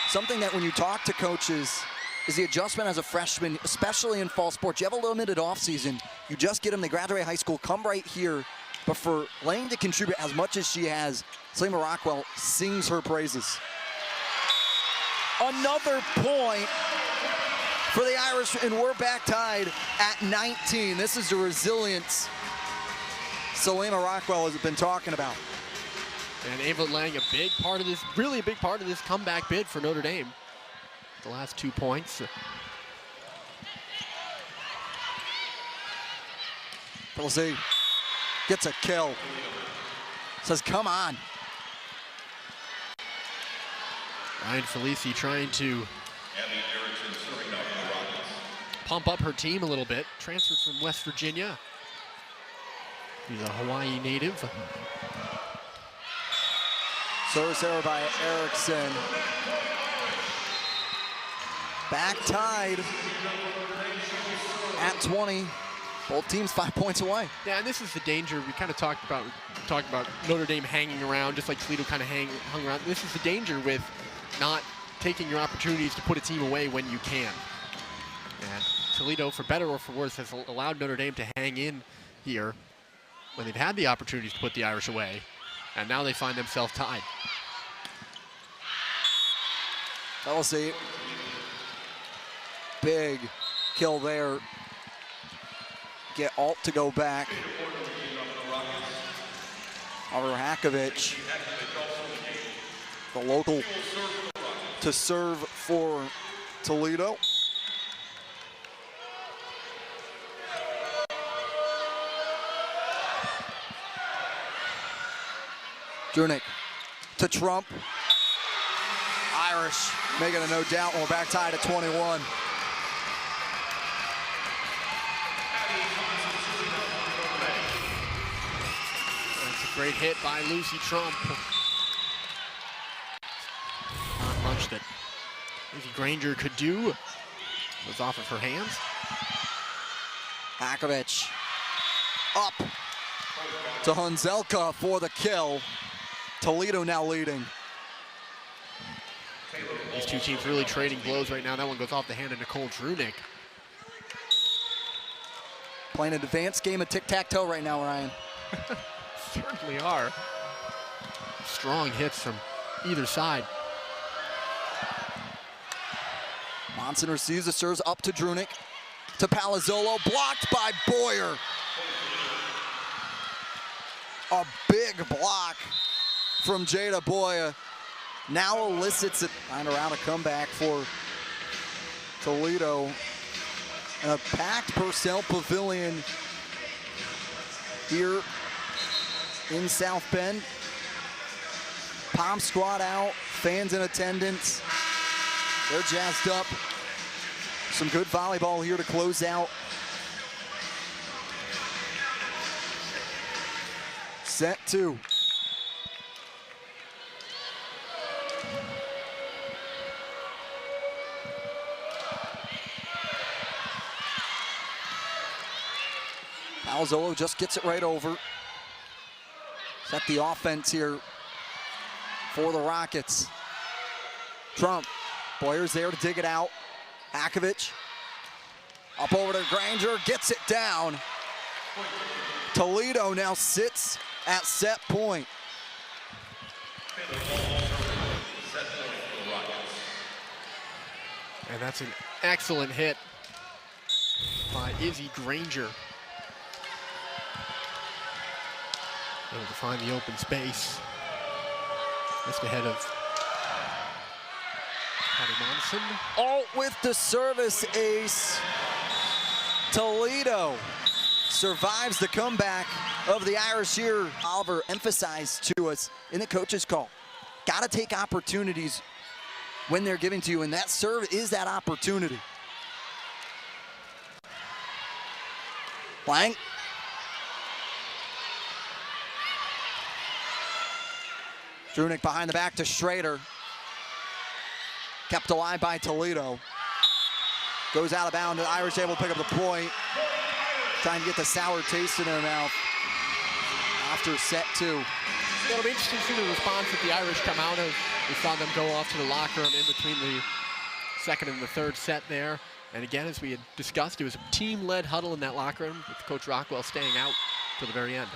something that when you talk to coaches is the adjustment as a freshman, especially in fall sports. You have a limited offseason. You just get them, they graduate high school, come right here. But for Lang to contribute as much as she has, Salima Rockwell sings her praises. Another point for the Irish, and we're back tied at 19. This is the resilience Salima Rockwell has been talking about. And Ava Lang, a big part of this, really a big part of this comeback bid for Notre Dame. The last 2 points. Pelze gets a kill. Says, come on. Ryan Felici trying to pump up her team a little bit. Transferred from West Virginia. He's a Hawaii native. Service error by Erickson. Back tied at 20. Both teams 5 points away. Yeah, and this is the danger. We kind of talked about Notre Dame hanging around, just like Toledo kind of hung around. This is the danger with not taking your opportunities to put a team away when you can. And Toledo, for better or for worse, has allowed Notre Dame to hang in here when they've had the opportunities to put the Irish away, and now they find themselves tied. We'll see. Big kill there. Get Alt to go back. Over Hakovic, the local, to serve for Toledo. Drunick to Trump. Irish making a no doubt, and we're back tied at 21. Great hit by Lucy Trump. Not much that Izzy Granger could do. It was off of her hands. Hakovic up to Hunzelka for the kill. Toledo now leading. These two teams really trading blows right now. That one goes off the hand of Nicole Drunick. Playing an advanced game of tic-tac-toe right now, Ryan. Certainly are. Strong hits from either side. Monson receives the serves up to Drunick, to Palazzolo, blocked by Boyer. A big block from Jada Boyer. Now elicits it, find around a comeback for Toledo. And a packed Purcell Pavilion here in South Bend. Palm squad out, fans in attendance. They're jazzed up. Some good volleyball here to close out. Set 2. Palazzolo just gets it right over. Set the offense here for the Rockets. Trump, Boyer's there to dig it out. Hakovic, up over to Granger, gets it down. Toledo now sits at set point. And that's an excellent hit by Izzy Granger. Able to find the open space. Just ahead of Patty Monson. Alt with the service ace. Toledo survives the comeback of the Irish here. Oliver emphasized to us in the coach's call, got to take opportunities when they're given to you, and that serve is that opportunity. Blank. Drunick behind the back to Schrader. Kept alive by Toledo. Goes out of bounds. The Irish able to pick up the point. Trying to get the sour taste in their mouth after set 2. Yeah, it'll be interesting to see the response that the Irish come out of. We saw them go off to the locker room in between the second and the third set there. And again, as we had discussed, it was a team-led huddle in that locker room with Coach Rockwell staying out to the very end.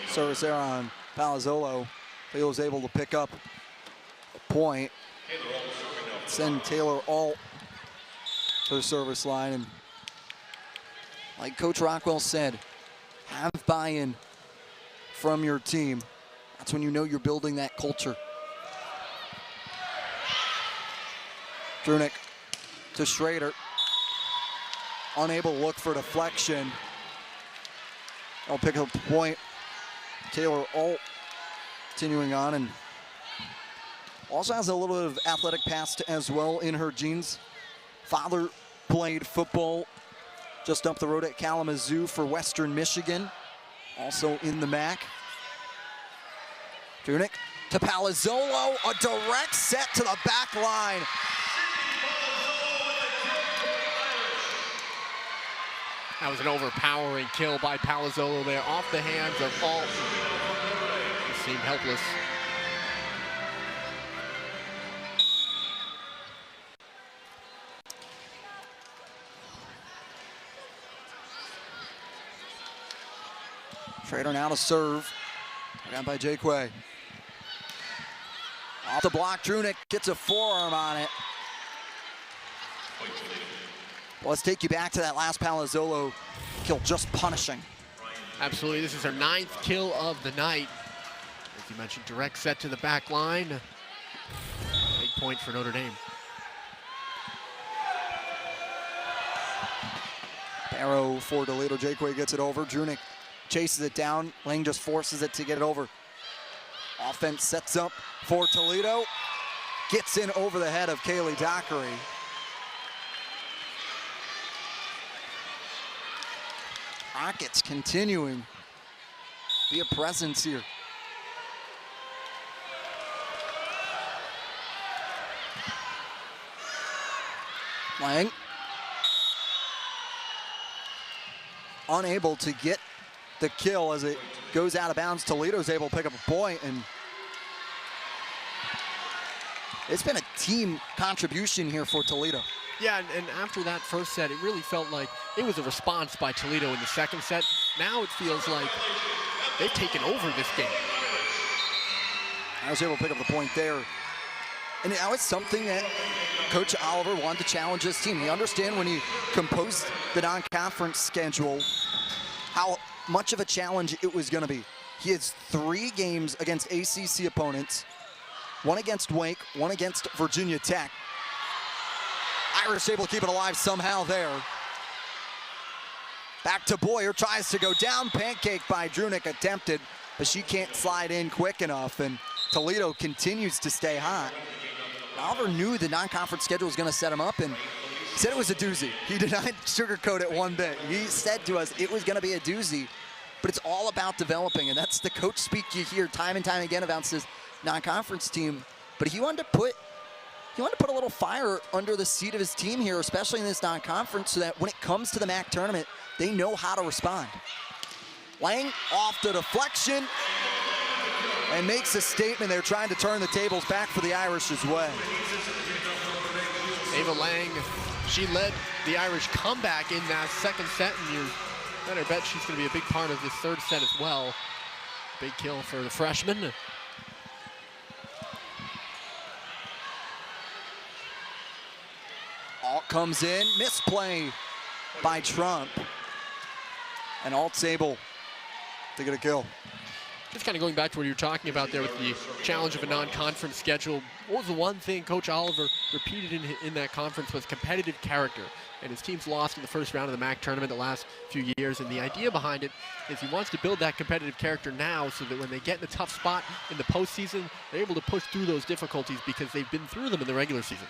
Service there on Palazzolo. He was able to pick up a point. Send Taylor Alt to the service line. And like Coach Rockwell said, have buy-in from your team. That's when you know you're building that culture. Drunick to Schrader. Unable to look for deflection. I'll pick up the point. Taylor Alt continuing on, and also has a little bit of athletic past as well in her genes. Father played football just up the road at Kalamazoo for Western Michigan, also in the MAC. Drunick to Palazzolo, a direct set to the back line. That was an overpowering kill by Palazzolo there, off the hands of Alt. He seemed helpless. Schrader now to serve. Down by Jake Way. Off the block, Drunick gets a forearm on it. Well, let's take you back to that last Palazzolo kill, just punishing. Absolutely, this is her 9th kill of the night. As you mentioned, direct set to the back line. Big point for Notre Dame. Barrow for Toledo. Jakeway gets it over. Drunick chases it down. Lang just forces it to get it over. Offense sets up for Toledo. Gets in over the head of Kaylee Dockery. Rockets continuing to be a presence here. Lang. Unable to get the kill as it goes out of bounds. Toledo's able to pick up a point, and it's been a team contribution here for Toledo. Yeah, and after that first set, it really felt like it was a response by Toledo in the second set. Now it feels like they've taken over this game. I was able to pick up the point there. And now it's something that Coach Oliver wanted to challenge his team. He understand when he composed the non-conference schedule how much of a challenge it was going to be. He has 3 games against ACC opponents, 1 against Wake, 1 against Virginia Tech. Irish able to keep it alive somehow there. Back to Boyer, tries to go down, pancake by Drunick, attempted but she can't slide in quick enough, and Toledo continues to stay hot. Oliver knew the non-conference schedule was going to set him up, and he said it was a doozy. He did not sugarcoat it one bit. He said to us it was going to be a doozy, but it's all about developing, and that's the coach speak you hear time and time again about this non-conference team. But he wanted to put a little fire under the seat of his team here, especially in this non-conference, so that when it comes to the MAC tournament, they know how to respond. Lang off the deflection and makes a statement. They're trying to turn the tables back for the Irish's way. Ava Lang, she led the Irish comeback in that second set, and you better bet she's going to be a big part of this third set as well. Big kill for the freshman. Alt comes in, misplay by Trump. And Alt's able to get a kill. Just kind of going back to what you were talking about there with the challenge of a non-conference schedule. What was the one thing Coach Oliver repeated in that conference was competitive character. And his team's lost in the first round of the MAC tournament the last few years. And the idea behind it is he wants to build that competitive character now so that when they get in a tough spot in the postseason, they're able to push through those difficulties because they've been through them in the regular season.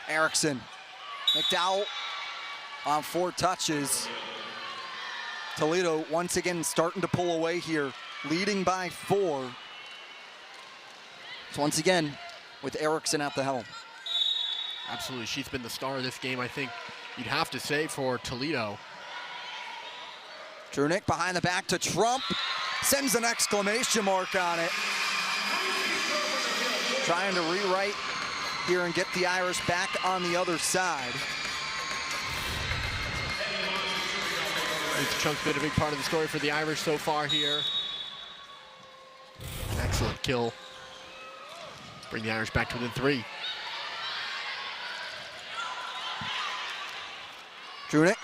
Erickson, McDowell on 4 touches. Toledo once again starting to pull away here, leading by 4. So once again, with Erickson at the helm. Absolutely, she's been the star of this game, I think you'd have to say, for Toledo. Drunick behind the back to Trump, sends an exclamation mark on it. Trying to rewrite here and get the Irish back on the other side. Chunk's been a big part of the story for the Irish so far here. Excellent kill. Bring the Irish back to within 3. Drunick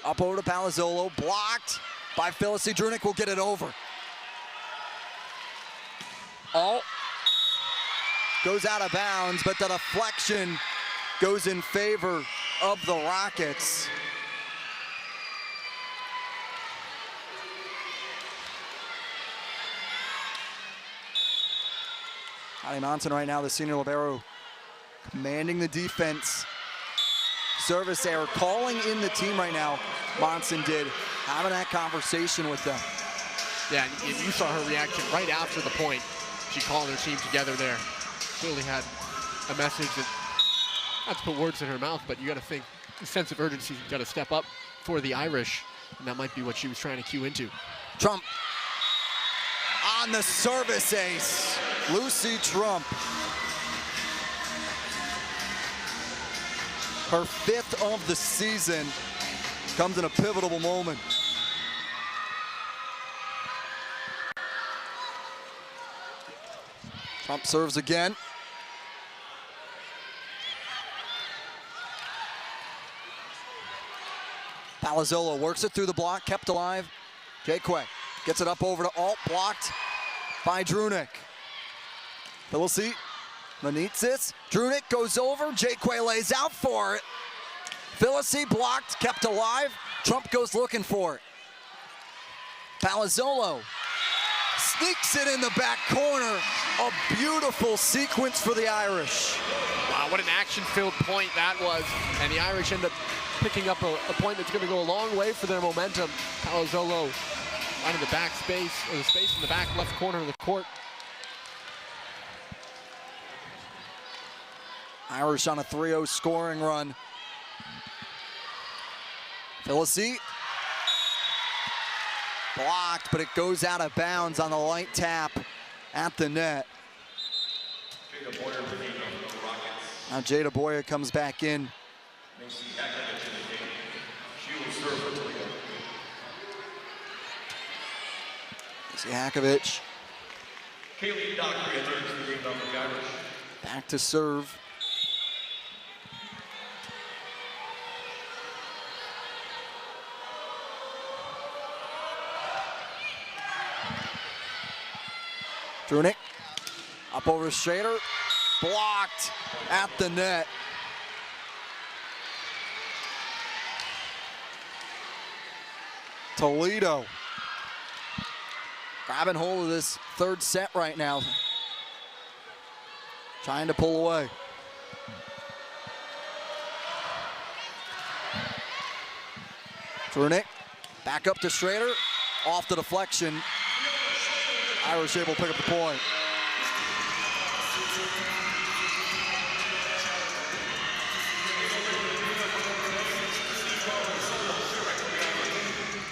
up over to Palazzolo, blocked by Phyllis. Drunick will get it over. Alt goes out of bounds, but the deflection goes in favor of the Rockets. Allie Monson right now, the senior libero, commanding the defense. Service error, calling in the team right now. Monson did, having that conversation with them. Yeah, and you saw her reaction right after the point. She called her team together there. Clearly had a message that, not to put words in her mouth, but you got to think, the sense of urgency, you got to step up for the Irish, and that might be what she was trying to cue into. Trump on the service ace. Lucy Trump. Her 5th of the season comes in a pivotal moment. Trump serves again. Palazzolo works it through the block, kept alive. Jaquay gets it up over to Alt, blocked by Drunick. Phyllis Manitsis, Drunick goes over, Jaquay lays out for it. Phyllis blocked, kept alive. Trump goes looking for it. Palazzolo sneaks it in the back corner. A beautiful sequence for the Irish. Wow, what an action-filled point that was. And the Irish end up picking up a point that's going to go a long way for their momentum. Palazzolo right in the back space, or the space in the back left corner of the court. Irish on a 3-0 scoring run. Phyllis blocked, but it goes out of bounds on the light tap at the net. Now Jada Boyer comes back in. Hakovich. Back to serve. Drunick up over to Schrader, blocked at the net. Toledo grabbing hold of this third set right now. Trying to pull away. Trunick, back up to Schrader, off the deflection. Irish able to pick up the point.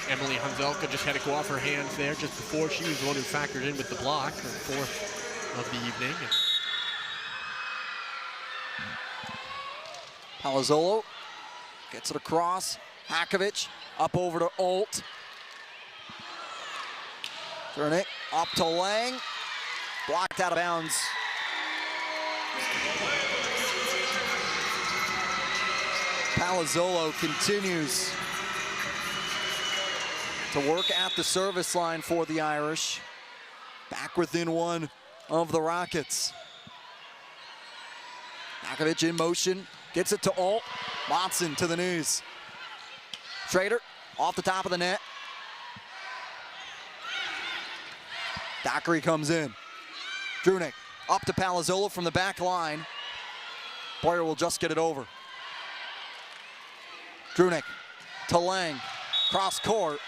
Emily Hanzelka just had to go off her hands there just before. She was the one who factored in with the block, her fourth of the evening. Palazzolo gets it across. Hakovic up over to Olt. Trunick up to Lang. Blocked out of bounds. Palazzolo continues to work at the service line for the Irish. Back within one of the Rockets. Hakovic in motion, gets it to Olt. Monson to the knees. Schrader off the top of the net. Dockery comes in. Trunick up to Palazzolo from the back line. Boyer will just get it over. Trunick to Lang, cross court.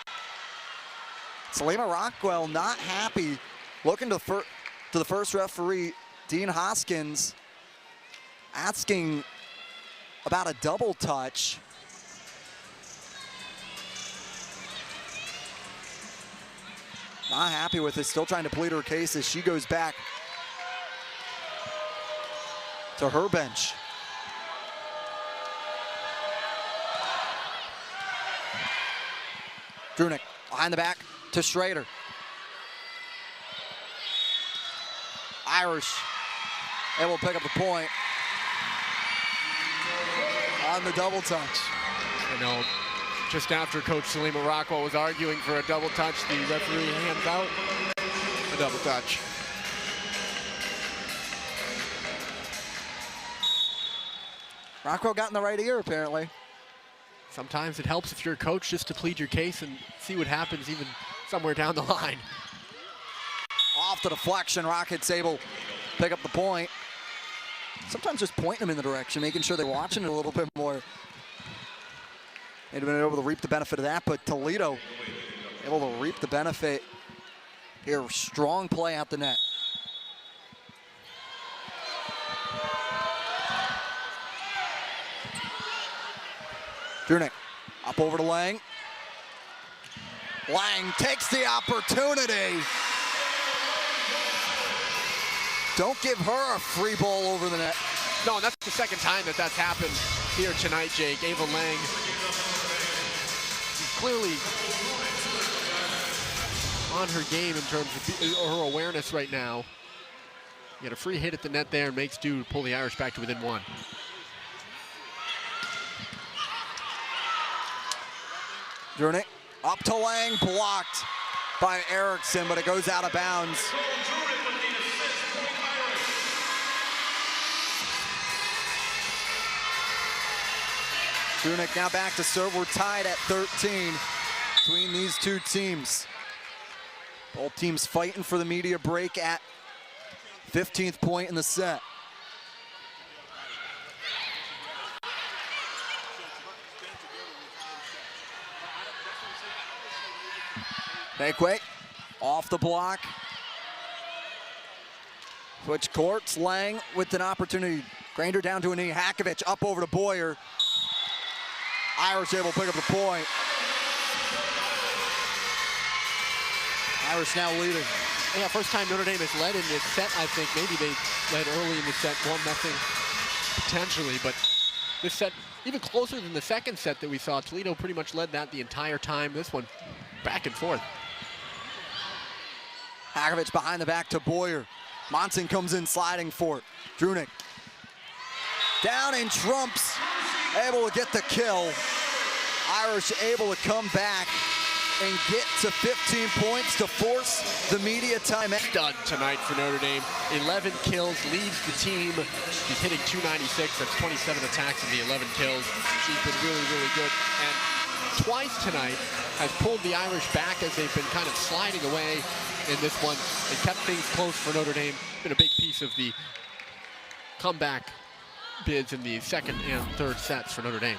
Salima Rockwell not happy, looking to the first referee, Dean Hoskins, asking about a double touch. Not happy with it, still trying to plead her case as she goes back to her bench. Trunick behind the back to Schrader. Irish able to pick up the point on the double touch. I know, just after Coach Salima Rockwell was arguing for a double touch, the referee hands out a double touch. Rockwell got in the right ear, apparently. Sometimes it helps if you're a coach just to plead your case and see what happens even somewhere down the line. Off the deflection, Rockets able to pick up the point. Sometimes just pointing them in the direction, making sure they're watching it a little bit more. They'd have been able to reap the benefit of that, but Toledo able to reap the benefit here. Strong play at the net. Trunick up over to Lang. Lang takes the opportunity. Don't give her a free ball over the net. No, and that's the second time that that's happened here tonight, Jake. Ava Lang clearly on her game in terms of her awareness right now. Get a free hit at the net there and makes do to pull the Irish back to within one. Trunick up to Lang, blocked by Erickson, but it goes out of bounds. Trunick now back to serve. We're tied at 13 between these two teams. Both teams fighting for the media break at 15th point in the set. Bakeway off the block. Switch courts. Lang with an opportunity. Grander down to a knee. Hakovic up over to Boyer. Irish able to pick up the point. Irish now leading. Yeah, first time Notre Dame has led in this set, I think. Maybe they led early in the set, 1-0 potentially, but this set, even closer than the second set that we saw. Toledo pretty much led that the entire time. This one, back and forth. Hakovic behind the back to Boyer. Monson comes in sliding for it. Trunick. Down in trumps. Able to get the kill. Irish able to come back and get to 15 points to force the media timeout. Stud tonight for Notre Dame. 11 kills, leads the team. She's hitting .296. That's 27 attacks and the 11 kills. She's been really, really good. And twice tonight, has pulled the Irish back as they've been kind of sliding away in this one. They kept things close for Notre Dame. Been a big piece of the comeback bids in the second and third sets for Notre Dame.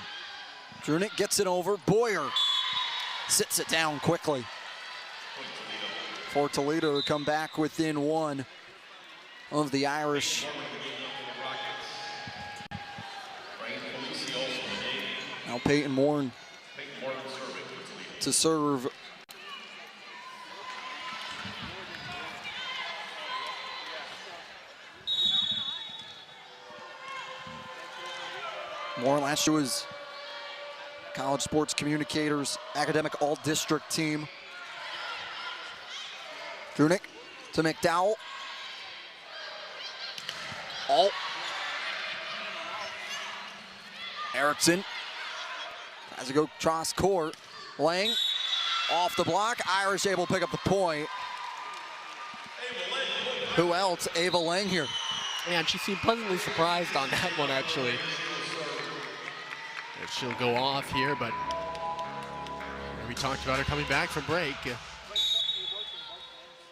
Drunick gets it over. Boyer sits it down quickly for Toledo to come back within one of the Irish. Now Peyton Moore to serve. Moore last year was College Sports Communicators Academic All-District team. Drunick to McDowell. Alt. Erickson tries to go cross court. Lang off the block. Irish able to pick up the point. Who else? Ava Lang here. And she seemed pleasantly surprised on that one, actually. If she'll go off here, but we talked about her coming back from break.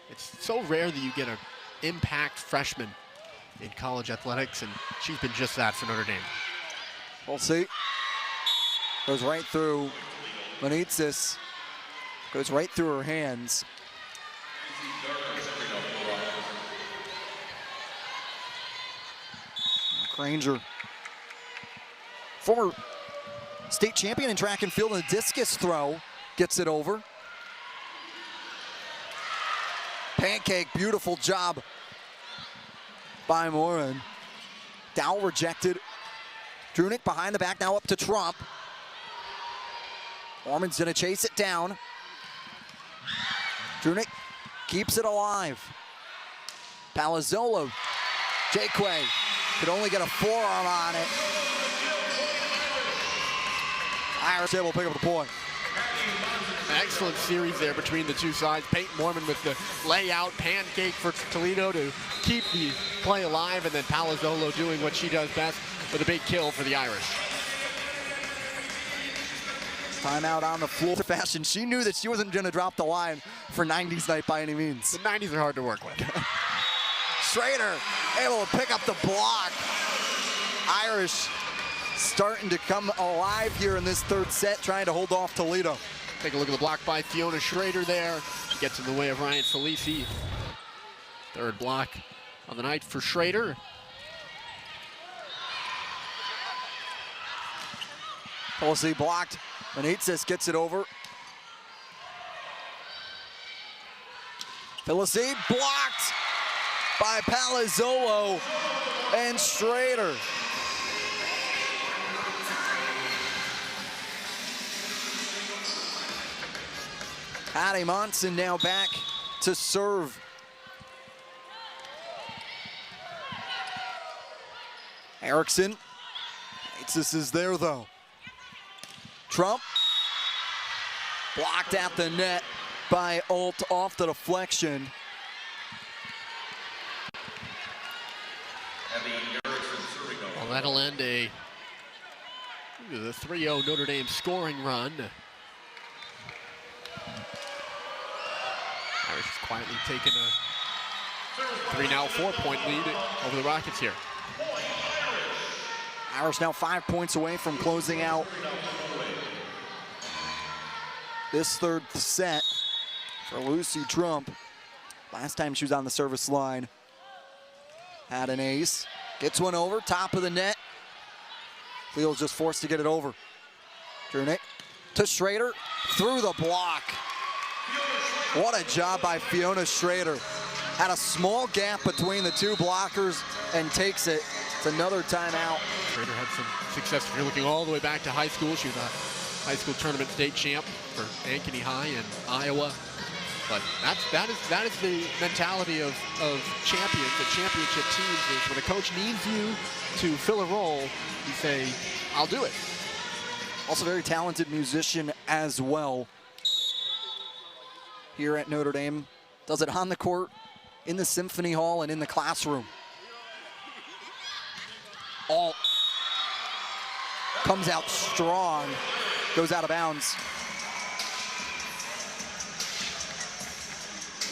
It's so rare that you get an impact freshman in college athletics, and she's been just that for Notre Dame. We'll see. Goes right through Manitsis. Goes right through her hands. Granger, former state champion in track and field in the discus throw, gets it over. Pancake, beautiful job by Morin. Dowell rejected. Drunick behind the back, now up to Trump. Orman's gonna chase it down. Drunick keeps it alive. Palazzolo, Jaquay could only get a forearm on it. Irish able to pick up the point. Excellent series there between the two sides. Peyton Mormon with the layout, pancake for Toledo to keep the play alive, and then Palazzolo doing what she does best with a big kill for the Irish. Timeout on the floor fashion. She knew that she wasn't going to drop the line for 90s night by any means. The 90s are hard to work with. Schrader able to pick up the block. Irish starting to come alive here in this third set, trying to hold off Toledo. Take a look at the block by Fiona Schrader there. She gets in the way of Ryan Felici. Third block on the night for Schrader. Policy blocked. Manitsis gets it over. Felici blocked by Palazzolo and Schrader. Hattie Monson now back to serve. Erickson. This is there though. Trump. Blocked at the net by Alt off the deflection. Well, that'll end the 3-0 Notre Dame scoring run. Irish has quietly taken a 4-point lead over the Rockets here. Irish now 5 points away from closing out this third set for Lucy Trump. Last time she was on the service line, had an ace. Gets one over, top of the net. Cleo's just forced to get it over. Drunick to Schrader, through the block. What a job by Fiona Schrader. Had a small gap between the two blockers and takes it. It's another timeout. Schrader had some success. If you're looking all the way back to high school, she was a high school tournament state champ for Ankeny High in Iowa. But that is the mentality of champions, the championship teams, is when a coach needs you to fill a role, you say, I'll do it. Also very talented musician as well here at Notre Dame. Does it on the court, in the Symphony Hall, and in the classroom. Alt comes out strong goes out of bounds.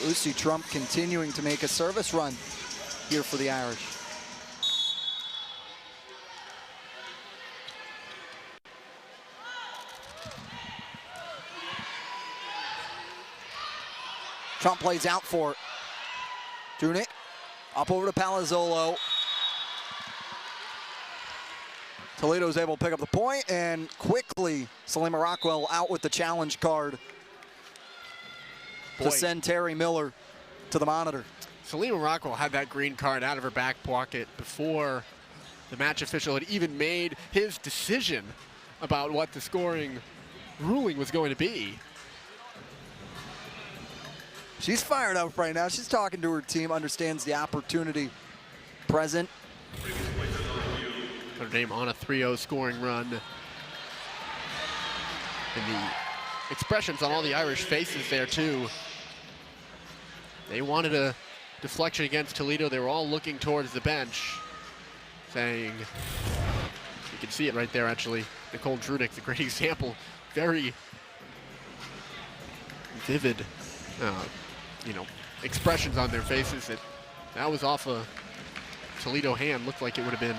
Lucy Trump continuing to make a service run here for the Irish. Trump plays out for it. Drunick up over to Palazzolo. Toledo's able to pick up the point, and quickly Salima Rockwell out with the challenge card to send Terry Miller to the monitor. Salima Rockwell had that green card out of her back pocket before the match official had even made his decision about what the scoring ruling was going to be. She's fired up right now. She's talking to her team, understands the opportunity present. Notre Dame on a 3-0 scoring run. And the expressions on all the Irish faces there too. They wanted a deflection against Toledo. They were all looking towards the bench, saying, you can see it right there actually. Nicole Drunick's a great example. Very vivid expressions on their faces. That was off a Toledo hand. Looked like it would have been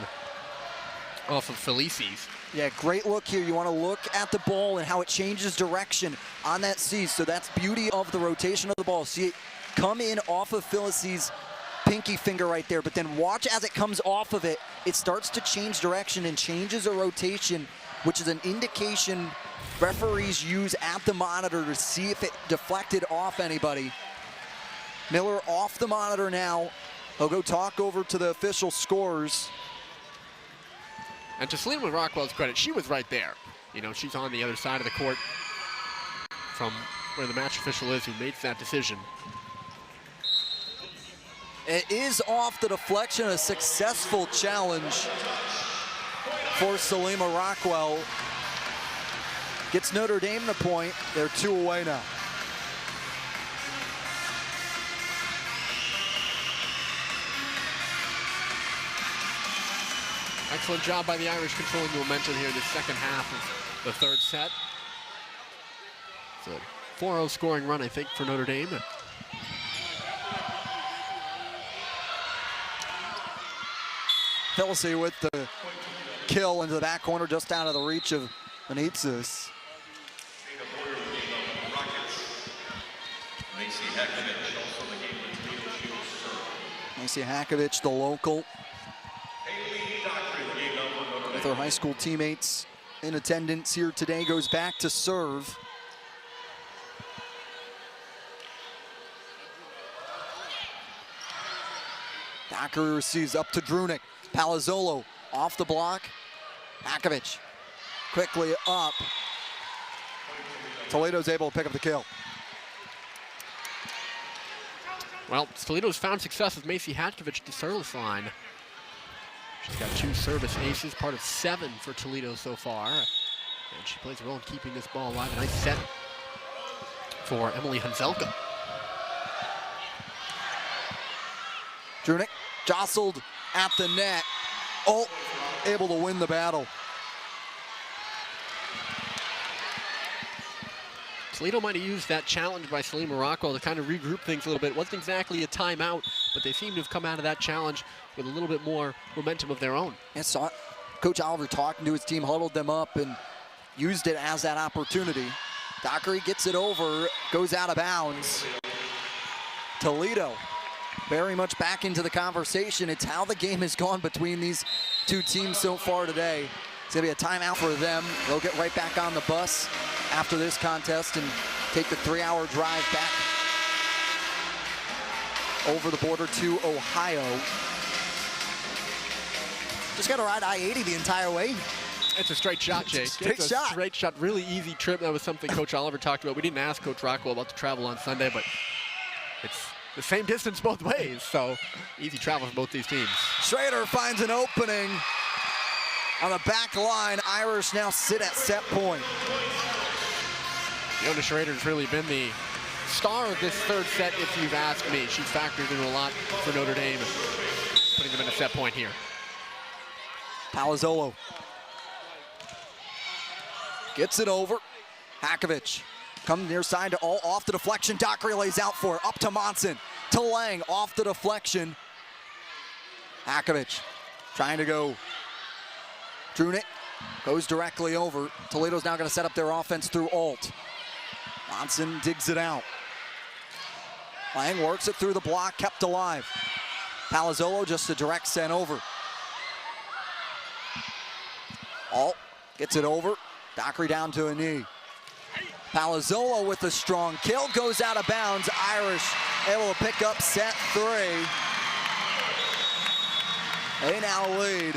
off of Felici's. Yeah, great look here. You want to look at the ball and how it changes direction on that C. So that's beauty of the rotation of the ball. See it come in off of Felici's pinky finger right there, but then watch as it comes off of it, it starts to change direction and changes a rotation, which is an indication referees use at the monitor to see if it deflected off anybody. Miller off the monitor now. He'll go talk over to the official scores. And to Salima Rockwell's credit, she was right there. She's on the other side of the court from where the match official is who makes that decision. It is off the deflection, a successful challenge for Salima Rockwell. Gets Notre Dame the point. They're 2 away now. Excellent job by the Irish controlling the momentum here in the second half of the third set. It's a 4-0 scoring run, I think, for Notre Dame. Felicie with the kill into the back corner, just out of the reach of Benitez. Macy Hakovich, the local, with her high school teammates in attendance here today, goes back to serve. Dockery receives up to Drunick. Palazzolo off the block. Hakovich quickly up. Toledo's able to pick up the kill. Well, Toledo's found success with Macy Hakovich to service line. She's got 2 service aces, part of 7 for Toledo so far. And she plays a role in keeping this ball alive. A nice set for Emily Hanzelka. Drunick jostled at the net. Oh, able to win the battle. Toledo might have used that challenge by Salima Rockwell to kind of regroup things a little bit. It wasn't exactly a timeout, but they seem to have come out of that challenge with a little bit more momentum of their own. And saw Coach Oliver talking to his team, huddled them up, and used it as that opportunity. Dockery gets it over, goes out of bounds. Toledo very much back into the conversation. It's how the game has gone between these 2 teams so far today. It's going to be a timeout for them. They'll get right back on the bus after this contest and take the 3-hour drive back over the border to Ohio. Just got to ride I-80 the entire way. It's a straight shot, Jake. Straight shot, really easy trip. That was something Coach Oliver talked about. We didn't ask Coach Rockwell about the travel on Sunday, but it's the same distance both ways, so easy travel for both these teams. Schrader finds an opening on the back line. Irish now sit at set point. Fiona Schrader's really been the star of this third set, if you've asked me. She's factored in a lot for Notre Dame, putting them in a set point here. Palazzolo Gets it over. Hakovic comes near side to all, off the deflection. Dockery lays out for it. Up to Monson. To Lang, off the deflection. Hakovic trying to go. Drunick goes directly over. Toledo's now going to set up their offense through Alt. Monson digs it out. Lang works it through the block, kept alive. Palazzolo just a direct send over. Alt gets it over. Dockery down to a knee. Palazzolo with a strong kill, goes out of bounds. Irish able to pick up set 3. They now lead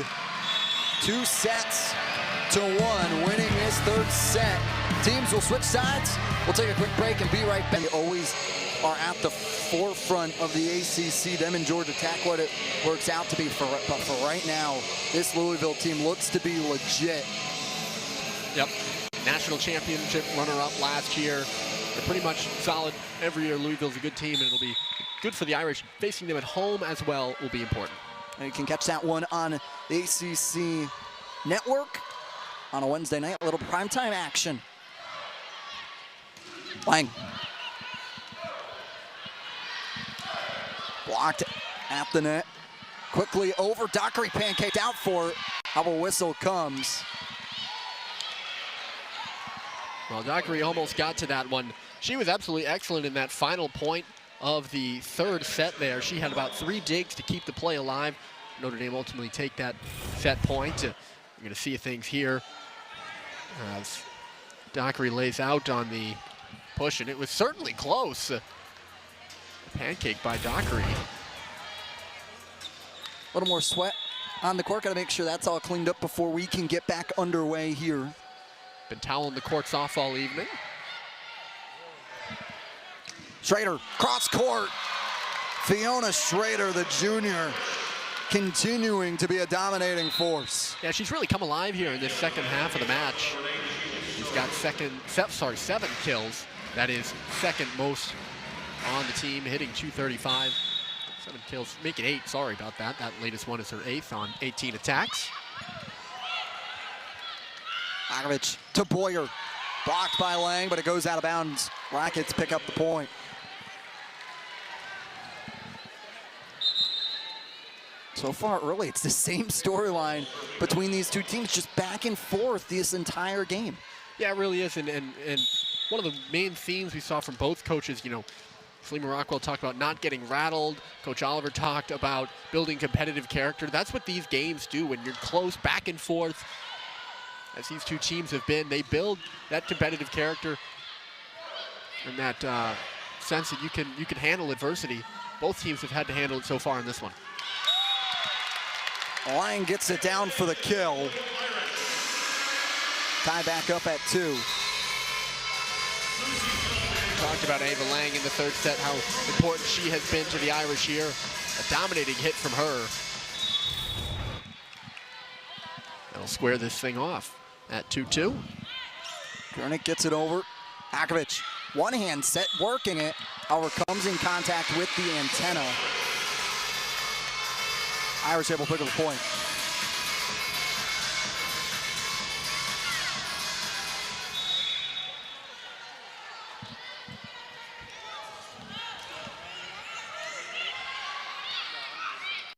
2-1, winning this third set. Teams will switch sides. We'll take a quick break and be right back. They always are at the forefront of the ACC. Them and Georgia Tech, what it works out to be but for right now, this Louisville team looks to be legit. Yep, national championship runner-up last year. They're pretty much solid every year. Louisville's a good team, and it'll be good for the Irish. Facing them at home as well will be important. And you can catch that one on the ACC Network on a Wednesday night. A little primetime action. Lang. Blocked at the net. Quickly over. Dockery pancaked out for it. How a whistle comes. Well, Dockery almost got to that one. She was absolutely excellent in that final point of the third set there. She had about 3 digs to keep the play alive. Notre Dame ultimately take that set point. You're going to see things here as Dockery lays out on the push, and it was certainly close. Pancake by Dockery. A little more sweat on the court. Got to make sure that's all cleaned up before we can get back underway here. Been toweling the courts off all evening. Schrader, cross court. Fiona Schrader, the junior, continuing to be a dominating force. Yeah, she's really come alive here in this second half of the match. She's got 7 kills. That is second most on the team, hitting 235. 7 kills, make it 8, sorry about that. That latest one is her 8th on 18 attacks. Hakovic to Boyer. Blocked by Lang, but it goes out of bounds. Rockets pick up the point. So far early, it's the same storyline between these two teams, just back and forth this entire game. Yeah, it really is, and one of the main themes we saw from both coaches, you know, Selima Rockwell talked about not getting rattled. Coach Oliver talked about building competitive character. That's what these games do when you're close, back and forth. As these two teams have been, they build that competitive character and that sense that you can handle adversity. Both teams have had to handle it so far in this one. Lang gets it down for the kill. Tie back up at 2. Talked about Ava Lang in the third set, how important she has been to the Irish here. A dominating hit from her. That'll square this thing off at 2-2. Drunick gets it over. Hakovic, one hand set, working it. However, comes in contact with the antenna. Irish able to pick up the point.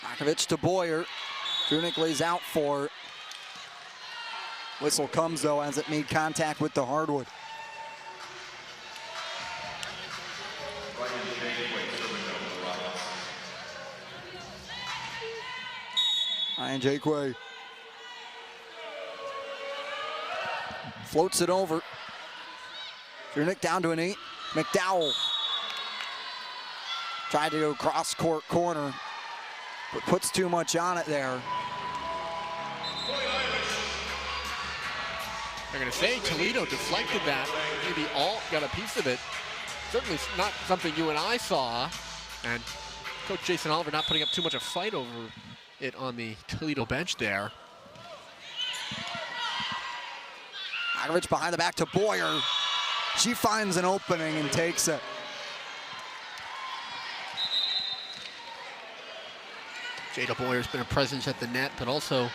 Hakovic to Boyer. Drunick lays out for it. Whistle comes though as it made contact with the hardwood. Ryan Jakeway floats it over. Drunick down to an 8. McDowell tried to go cross court corner, but puts too much on it there. I'm going to say Toledo deflected that. Maybe Alt got a piece of it. Certainly not something you and I saw. And Coach Jason Oliver not putting up too much of a fight over it on the Toledo bench there. Hakovic behind the back to Boyer. She finds an opening and takes it. Jada Boyer's been a presence at the net, but also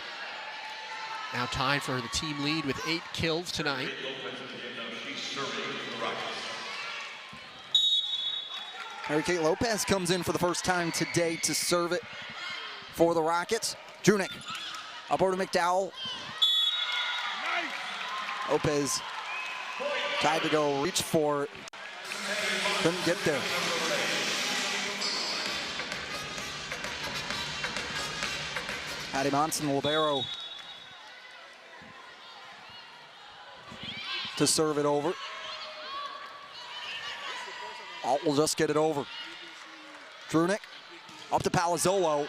Now tied for the team lead with 8 kills tonight. Mary Kate Lopez comes in for the first time today to serve it for the Rockets. Drunick up over to McDowell. Lopez tried to go reach for it. Couldn't get there. Patty Monson, libero, to serve it over. Alt will just get it over. Drunick up to Palazzolo.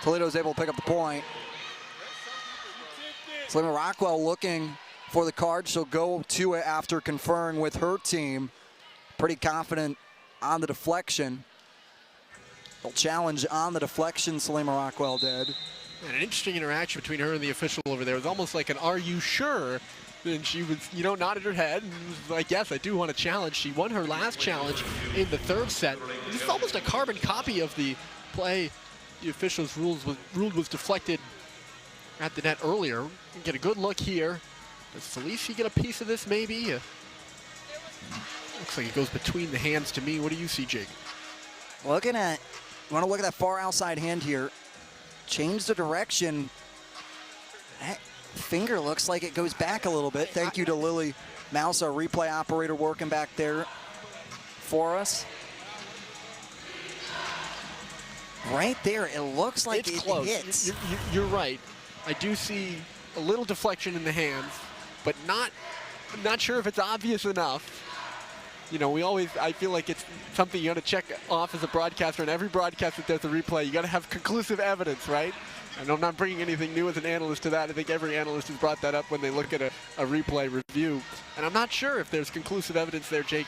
Toledo's able to pick up the point. Selima Rockwell looking for the card. She'll go to it after conferring with her team. Pretty confident on the deflection. They'll challenge on the deflection, Selima Rockwell did. And an interesting interaction between her and the official over there. It was almost like an "Are you sure?" And she was, nodded her head and was like, "Yes, I do want to challenge." She won her last challenge in the third set. This is almost a carbon copy of the play the officials ruled was deflected at the net earlier. We can get a good look here. Does Felicia get a piece of this maybe? Looks like it goes between the hands to me. What do you see, Jake? You want to look at that far outside hand here. Change the direction. That finger looks like it goes back a little bit. Thank you to Lily Mouse, our replay operator, working back there for us. Right there, it looks like it's it close. hits. You're right. I do see a little deflection in the hands, but I'm not sure if it's obvious enough. I feel like it's something you got to check off as a broadcaster. And every broadcast that does a replay, you got to have conclusive evidence, right? And I'm not bringing anything new as an analyst to that. I think every analyst has brought that up when they look at a replay review. And I'm not sure if there's conclusive evidence there, Jake.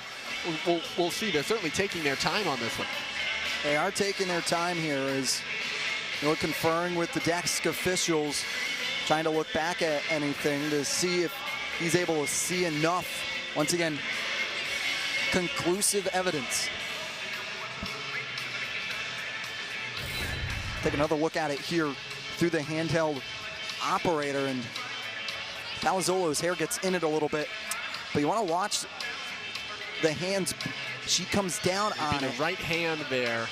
We'll see. They're certainly taking their time on this one. They are taking their time here as conferring with the desk officials, trying to look back at anything to see if he's able to see enough. Once again, conclusive evidence. Take another look at it here through the handheld operator, and Palazzolo's hair gets in it a little bit, but you want to watch the hands. She comes down on the it. right hand there.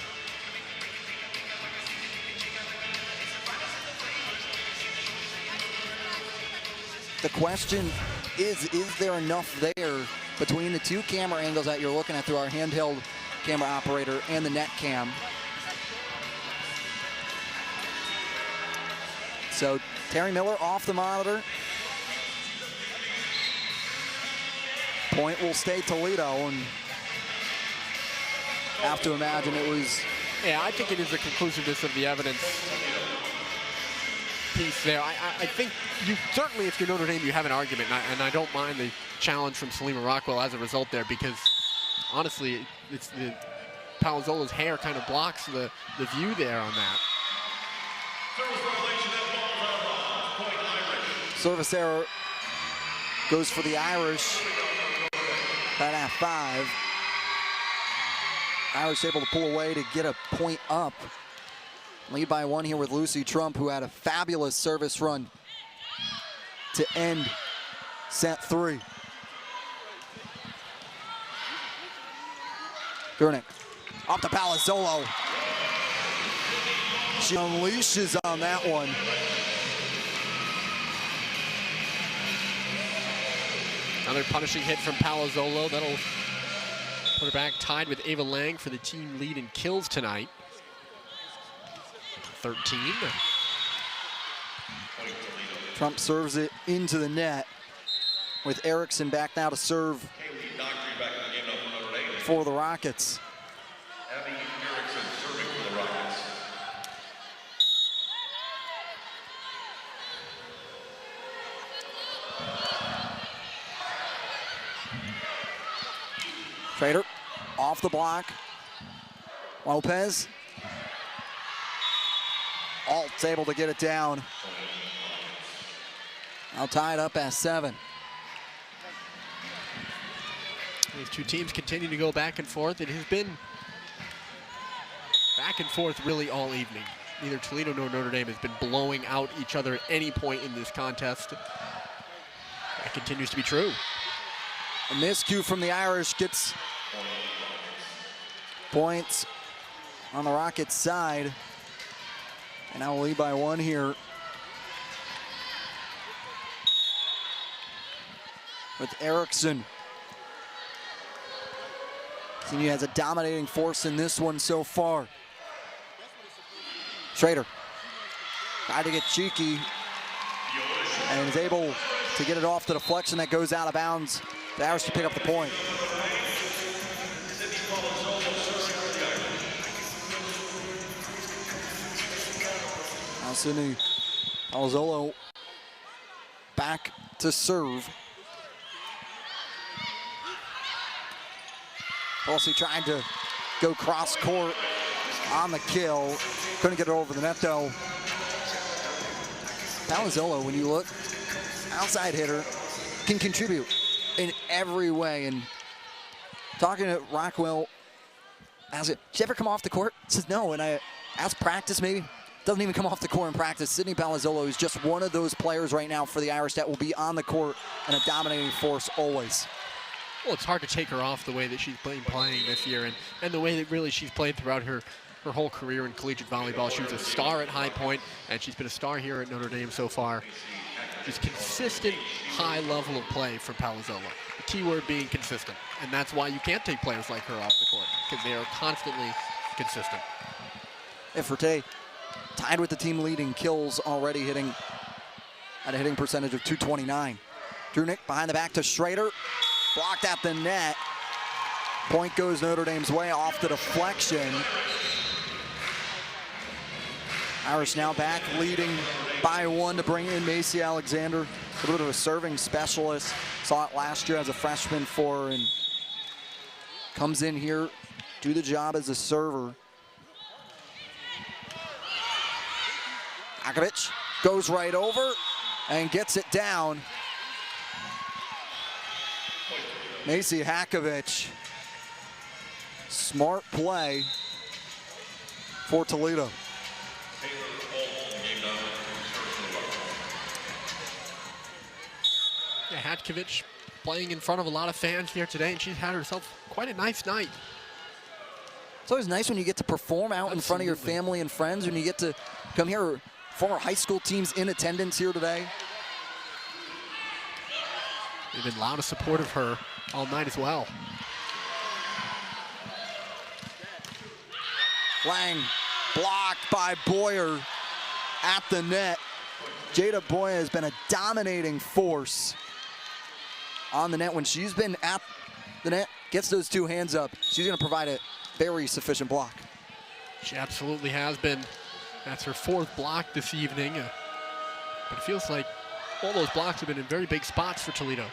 The question is there enough there between the two camera angles that you're looking at through our handheld camera operator and the net cam? So Terry Miller off the monitor. Point will stay Toledo, and have to imagine it was. Yeah, I think it is the conclusiveness of the evidence piece there. I think you certainly, if you're Notre Dame, you have an argument, and I don't mind the challenge from Selima Rockwell as a result there, because honestly, it's the Palazzolo's hair kind of blocks the view there on that. Service error goes for the Irish. That at 5. Irish able to pull away to get a point up. Lead by 1 here with Lucy Trump, who had a fabulous service run to end set 3. Drunick up to Palazzolo. She unleashes on that one. Another punishing hit from Palazzolo. That'll put her back tied with Ava Lang for the team lead in kills tonight. 13. Trump serves it into the net with Erickson back now to serve for the Rockets. Trader off the block. Lopez. Alt's able to get it down. Now tied up at 7. These two teams continue to go back and forth. It has been back and forth really all evening. neither Toledo nor Notre Dame has been blowing out each other at any point in this contest. That continues to be true. A miscue from the Irish gets points on the Rockets' side. And now we'll lead by 1 here. With Erickson. He has a dominating force in this one so far. Schrader tried to get cheeky and is able to get it off the deflection that goes out of bounds. The Irish to pick up the point. Now Sydney Palazzolo back to serve. Kelsey trying to go cross court on the kill. Couldn't get it over the net though. Palazzolo, when you look, outside hitter, can contribute in every way. And talking to Rockwell, asked, did she ever come off the court? Says no, and I asked practice maybe. Doesn't even come off the court in practice. Sydney Palazzolo is just one of those players right now for the Irish that will be on the court and a dominating force always. Well, it's hard to take her off the way that she's been playing this year and the way that really she's played throughout her whole career in collegiate volleyball. She was a star at High Point, and she's been a star here at Notre Dame so far. Just consistent, high level of play from Palazzolo. The key word being consistent, and that's why you can't take players like her off the court, because they are constantly consistent. Ifrate tied with the team leading kills already, hitting at a hitting percentage of .229. Drunick behind the back to Schrader. Blocked at the net. Point goes Notre Dame's way off the deflection. Irish now back leading by 1 to bring in Macy Alexander. A little bit of a serving specialist. Saw it last year as a freshman for her and comes in here, do the job as a server. Akovic goes right over and gets it down. Macy Hakovic, smart play for Toledo. Yeah, Hatkovic playing in front of a lot of fans here today, and she's had herself quite a nice night. It's always nice when you get to perform out in front of your family and friends, when you get to come here. Former high school teams in attendance here today. They've been loud and supportive of her all night as well. Lang blocked by Boyer at the net. Jada Boyer has been a dominating force on the net. When she's been at the net, gets those 2 hands up, she's going to provide a very sufficient block. She absolutely has been. That's her 4th block this evening. But it feels like all those blocks have been in very big spots for Toledo.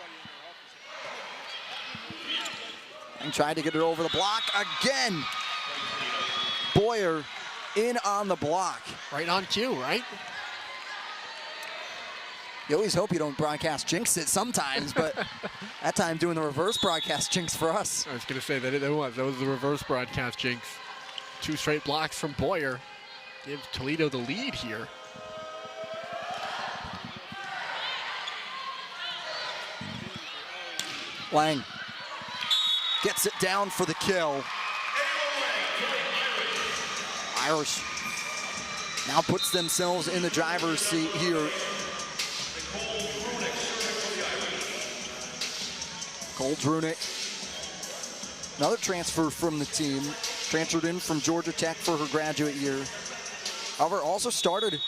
And tried to get it over the block again. Boyer in on the block. Right on cue, right? You always hope you don't broadcast jinx it sometimes, but that time doing the reverse broadcast jinx for us. I was going to say that was the reverse broadcast jinx. 2 straight blocks from Boyer. Gives Toledo the lead here. Lang gets it down for the kill. Irish now puts themselves in the driver's seat here. Cole Drunick, another transfer from the team, transferred in from Georgia Tech for her graduate year. However, also started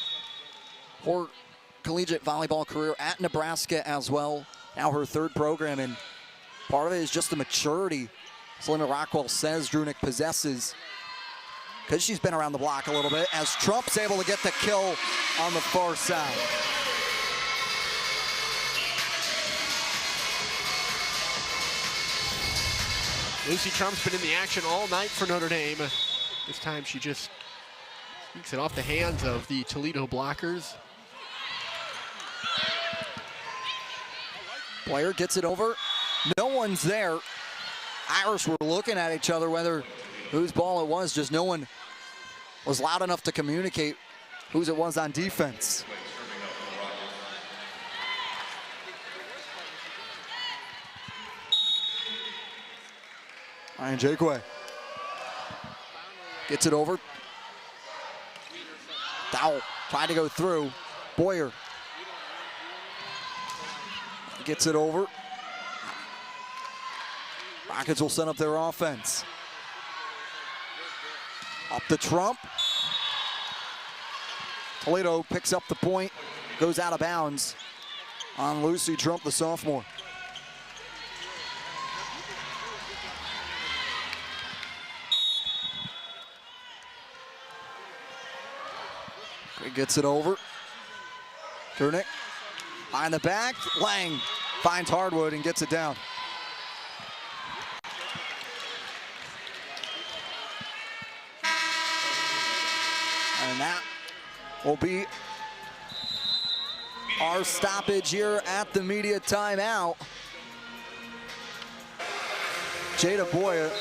her collegiate volleyball career at Nebraska as well. Now her 3rd program, and part of it is just the maturity Selena Rockwell says Drunick possesses, because she's been around the block a little bit, as Trump's able to get the kill on the far side. Lucy Trump's been in the action all night for Notre Dame. This time she just sneaks it off the hands of the Toledo blockers. Boyer gets it over. No one's there. Irish were looking at each other, whether whose ball it was, just no one was loud enough to communicate whose it was on defense. Ryan Jakeway gets it over. Dowell tried to go through. Boyer gets it over. Rockets will set up their offense. Up the Trump. Toledo picks up the point, goes out of bounds on Lucy Trump, the sophomore. Gets it over. Turnick behind the back. Lang finds Hardwood and gets it down. And that will be our stoppage here at the media timeout. Jada Boyer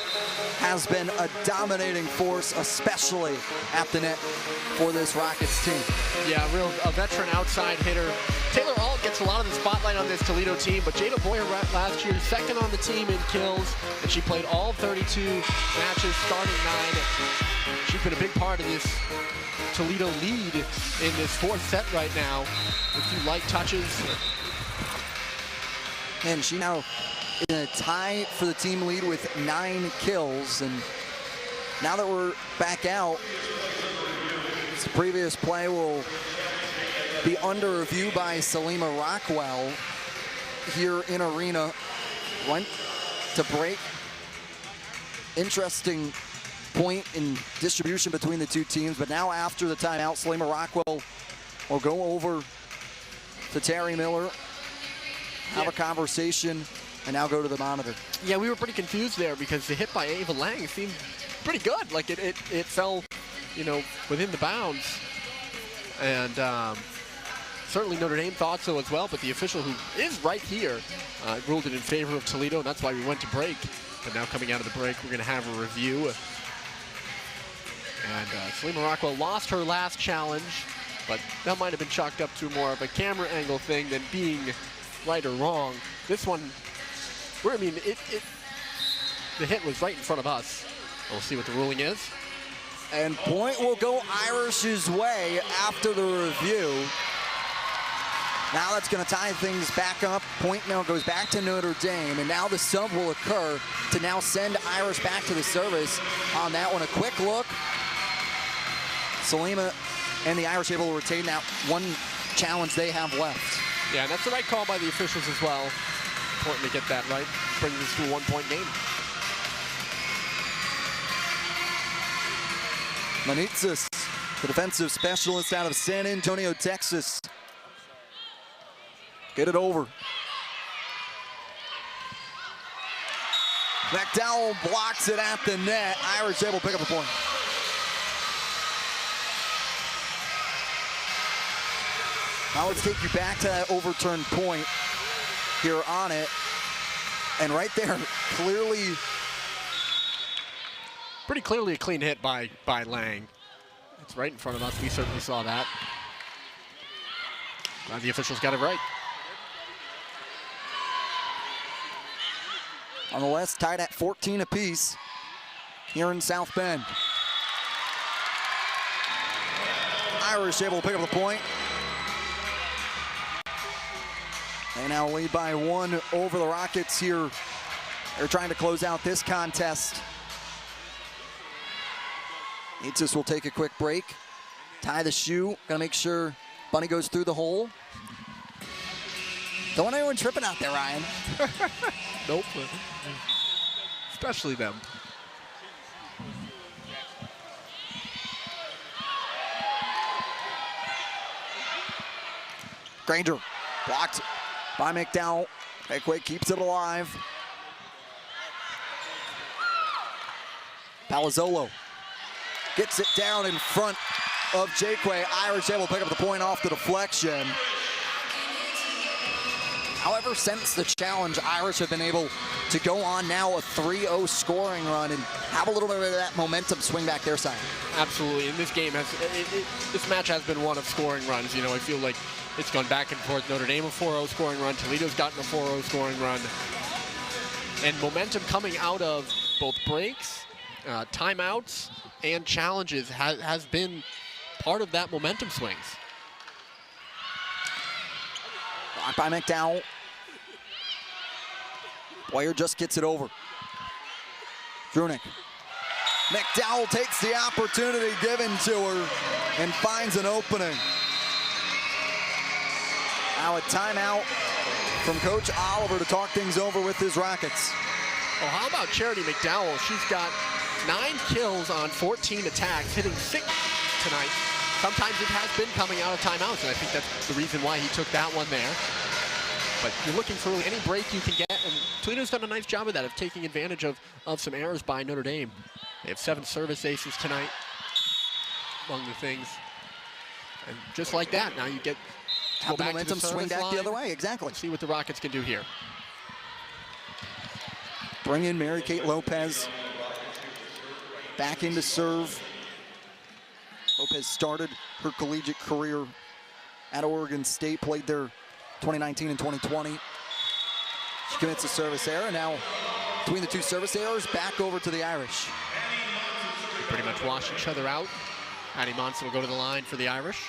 has been a dominating force, especially at the net for this Rockets team. Yeah, a veteran outside hitter. Taylor Alt gets a lot of the spotlight on this Toledo team, but Jada Boyer last year, second on the team in kills, and she played all 32 matches, starting 9. She's been a big part of this Toledo lead in this fourth set right now. A few light touches. And she now in a tie for the team lead with 9 kills. And now that we're back out, this previous play will be under review by Salima Rockwell here in arena. Went to break. Interesting point in distribution between the two teams, but now after the timeout, Salima Rockwell will go over to Terry Miller, have a conversation, and now go to the monitor. Yeah, we were pretty confused there because the hit by Ava Lang seemed pretty good. Like it fell, within the bounds. And certainly Notre Dame thought so as well, but the official, who is right here, ruled it in favor of Toledo, and that's why we went to break. But now coming out of the break, we're going to have a review. And Salima Rockwell lost her last challenge, but that might have been chalked up to more of a camera angle thing than being right or wrong. This one, the hit was right in front of us. We'll see what the ruling is. And point will go Irish's way after the review. Now that's going to tie things back up. Point now goes back to Notre Dame, and now the sub will occur to now send Irish back to the service on that one. A quick look. Salima and the Irish able to retain that one challenge they have left. Yeah, and that's the right call by the officials as well. Important to get that right. Bring this to a 1-point game. Manitzis, the defensive specialist out of San Antonio, Texas. Get it over. McDowell blocks it at the net. Irish able to pick up a point. Now let's take you back to that overturned point here on it. And right there, pretty clearly a clean hit by Lang. It's right in front of us. We certainly saw that. Glad the officials got it right. On the West, tied at 14 apiece here in South Bend. Irish able to pick up the point. They now lead by 1 over the Rockets here. They're trying to close out this contest. Itzis will take a quick break. Tie the shoe. Gonna make sure Bunny goes through the hole. Don't want anyone tripping out there, Ryan. Nope. Especially them. Granger blocked by McDowell. Ekwe keeps it alive. Palazzolo gets it down in front of Jakeway. Irish able to pick up the point off the deflection. However, since the challenge, Irish have been able to go on now a 3-0 scoring run and have a little bit of that momentum swing back their side. Absolutely, and this game has, this match has been one of scoring runs. You know, I feel like it's gone back and forth. Notre Dame a 4-0 scoring run, Toledo's gotten a 4-0 scoring run. And momentum coming out of both breaks, timeouts, and challenges has been part of that momentum swings. Blocked by McDowell. Boyer just gets it over. Drunick. McDowell takes the opportunity given to her and finds an opening. Now a timeout from Coach Oliver to talk things over with his Rockets. Oh, how about Charity McDowell? She's got 9 kills on 14 attacks, hitting 6 tonight. Sometimes it has been coming out of timeouts, and I think that's the reason why he took that one there. But you're looking for any break you can get, and Toledo's done a nice job of that, of taking advantage of some errors by Notre Dame. They have 7 service aces tonight, among the things. And just like that, now you get have the momentum swing back the other way, exactly. See what the Rockets can do here. Bring in Mary-Kate Lopez. Back into serve. Lopez started her collegiate career at Oregon State, played there 2019 and 2020. She commits a service error. Now, between the two service errors, back over to the Irish. They pretty much wash each other out. Addie Monson will go to the line for the Irish.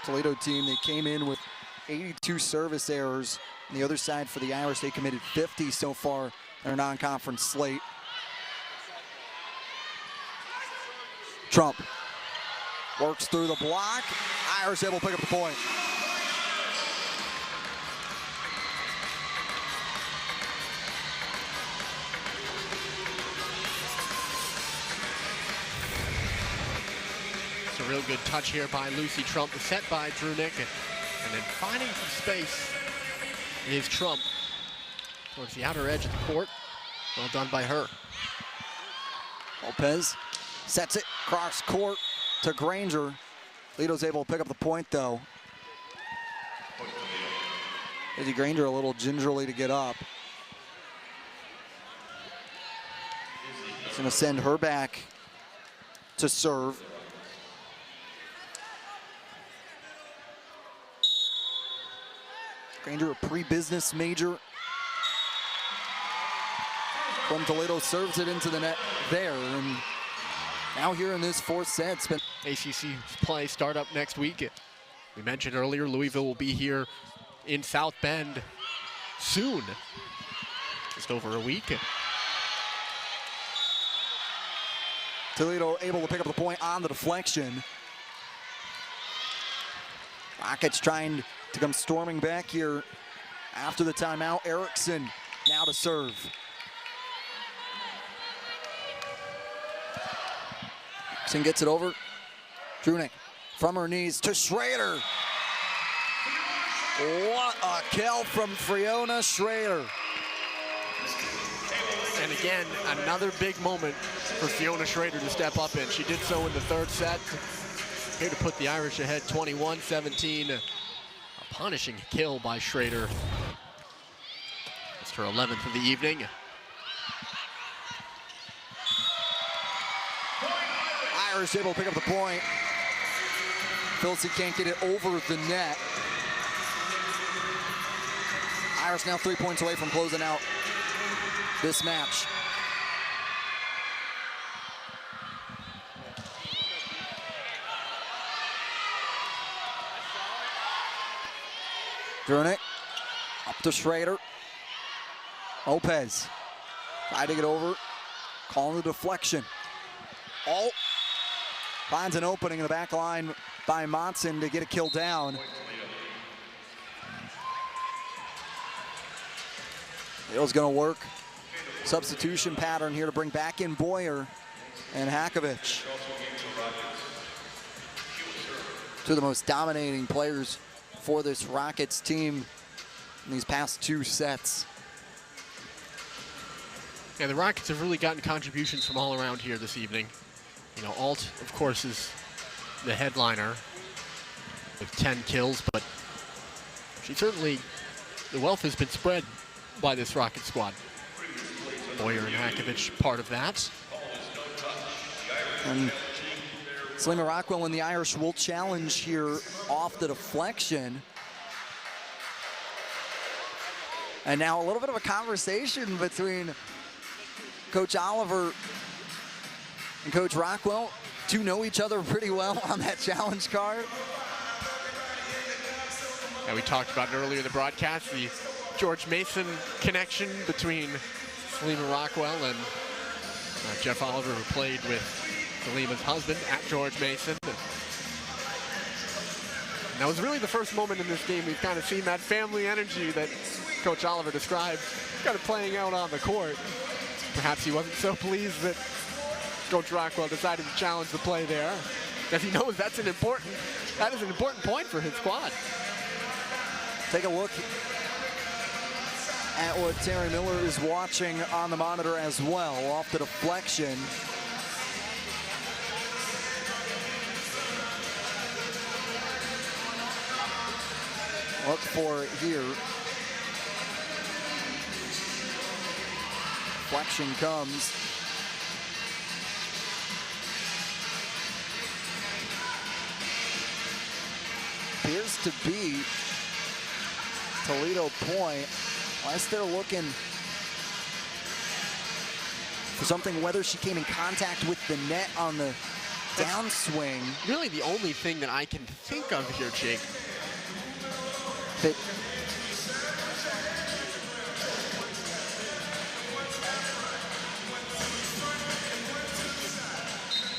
Toledo team, they came in with 82 service errors. On the other side for the Irish, they committed 50 so far in their non-conference slate. Trump works through the block. Irish able to pick up the point. It's a real good touch here by Lucy Trump, set by Drunick, and then finding some space is Trump towards the outer edge of the court. Well done by her. Lopez sets it cross court to Granger. Toledo's able to pick up the point though. Izzy Granger a little gingerly to get up. It's gonna send her back to serve. Granger, a pre-business major from Toledo, serves it into the net there. And now here in this fourth set, it's been ACC play start up next week. We mentioned earlier, Louisville will be here in South Bend soon. Just over a week. Toledo able to pick up the point on the deflection. Rockets trying to come storming back here after the timeout. Erickson now to serve. Erickson gets it over. Drunick from her knees to Schrader. What a kill from Fiona Schrader. And again, another big moment for Fiona Schrader to step up in. She did so in the third set. Here to put the Irish ahead 21-17. A punishing kill by Schrader. It's her 11th of the evening. Irish able to pick up the point. Filsey can't get it over the net. Irish now 3 points away from closing out this match. Drunick up to Schrader. Lopez tried to get over, calling the deflection. Alt finds an opening in the back line by Monson to get a kill down. Toledo's gonna work substitution pattern here to bring back in Boyer and Hakovich. Two of the most dominating players for this Rockets team in these past 2 sets. Yeah, the Rockets have really gotten contributions from all around here this evening. You know, Alt, of course, is the headliner with 10 kills, but the wealth has been spread by this Rocket squad. Boyer and Hakovich part of that. And Salima Rockwell and the Irish will challenge here off the deflection. And now a little bit of a conversation between Coach Oliver and Coach Rockwell. Two know each other pretty well on that challenge card. And we talked about it earlier in the broadcast, the George Mason connection between Salima Rockwell and Jeff Oliver, who played with Salima's husband at George Mason. And that was really the first moment in this game we've kind of seen that family energy that Coach Oliver described kind of playing out on the court. Perhaps he wasn't so pleased that Coach Rockwell decided to challenge the play there, because he knows that is an important point for his squad. Take a look at what Terry Miller is watching on the monitor as well, off the deflection. Look for it here. Deflection comes. Appears to be Toledo point, unless they're looking for something, whether she came in contact with the net on the downswing. Really the only thing that I can think of here, Jake. That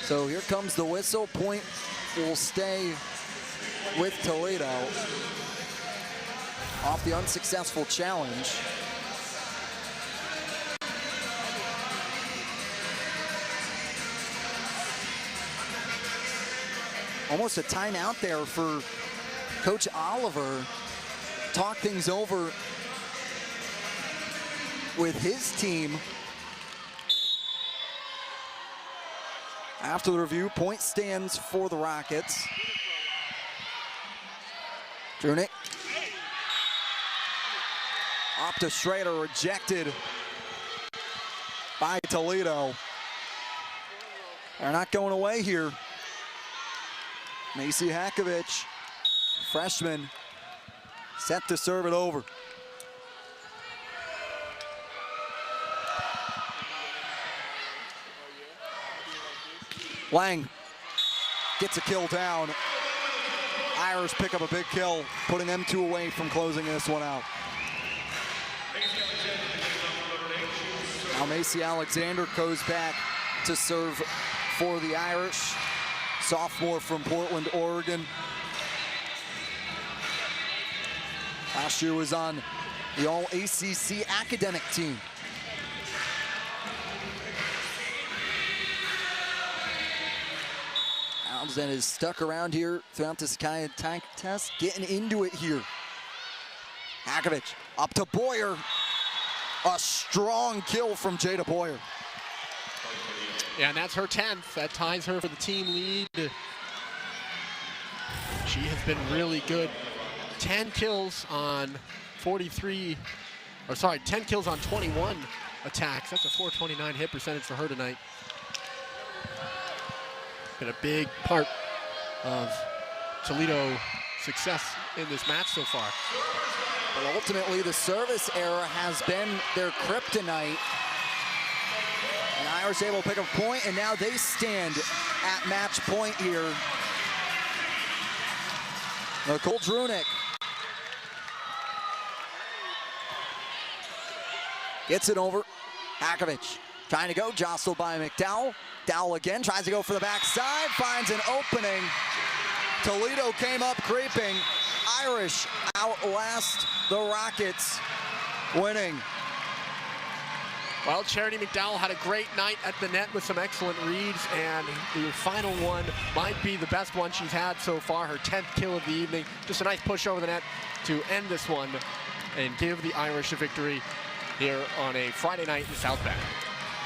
so here comes the whistle. Point will stay with Toledo off the unsuccessful challenge. Almost a timeout there for Coach Oliver. Talk things over with his team. After the review, point stands for the Rockets. Drunick. Up to Schrader, rejected by Toledo. They're not going away here. Macy Hakovich, freshman, set to serve it over. Lang gets a kill down. Irish pick up a big kill, putting them two away from closing this one out. Now Macy Alexander goes back to serve for the Irish. Sophomore from Portland, Oregon. Last year was on the All-ACC academic team. Townsend is stuck around here throughout this kind of tank test, getting into it here. Hakovich up to Boyer. A strong kill from Jada Boyer. Yeah, and that's her 10th. That ties her for the team lead. She has been really good. 10 kills on 10 kills on 21 attacks. That's a .429 hit percentage for her tonight. Been a big part of Toledo success in this match so far. But ultimately, the service error has been their kryptonite. And Irish able to pick up a point, and now they stand at match point here. Nicole Drunick gets it over. Hakovich trying to go, jostled by McDowell. Dowell again tries to go for the backside, finds an opening. Toledo came up creeping. Irish outlast the Rockets, winning. Well, Charity McDowell had a great night at the net with some excellent reads, and the final one might be the best one she's had so far, her 10th kill of the evening. Just a nice push over the net to end this one and give the Irish a victory here on a Friday night in South Bend.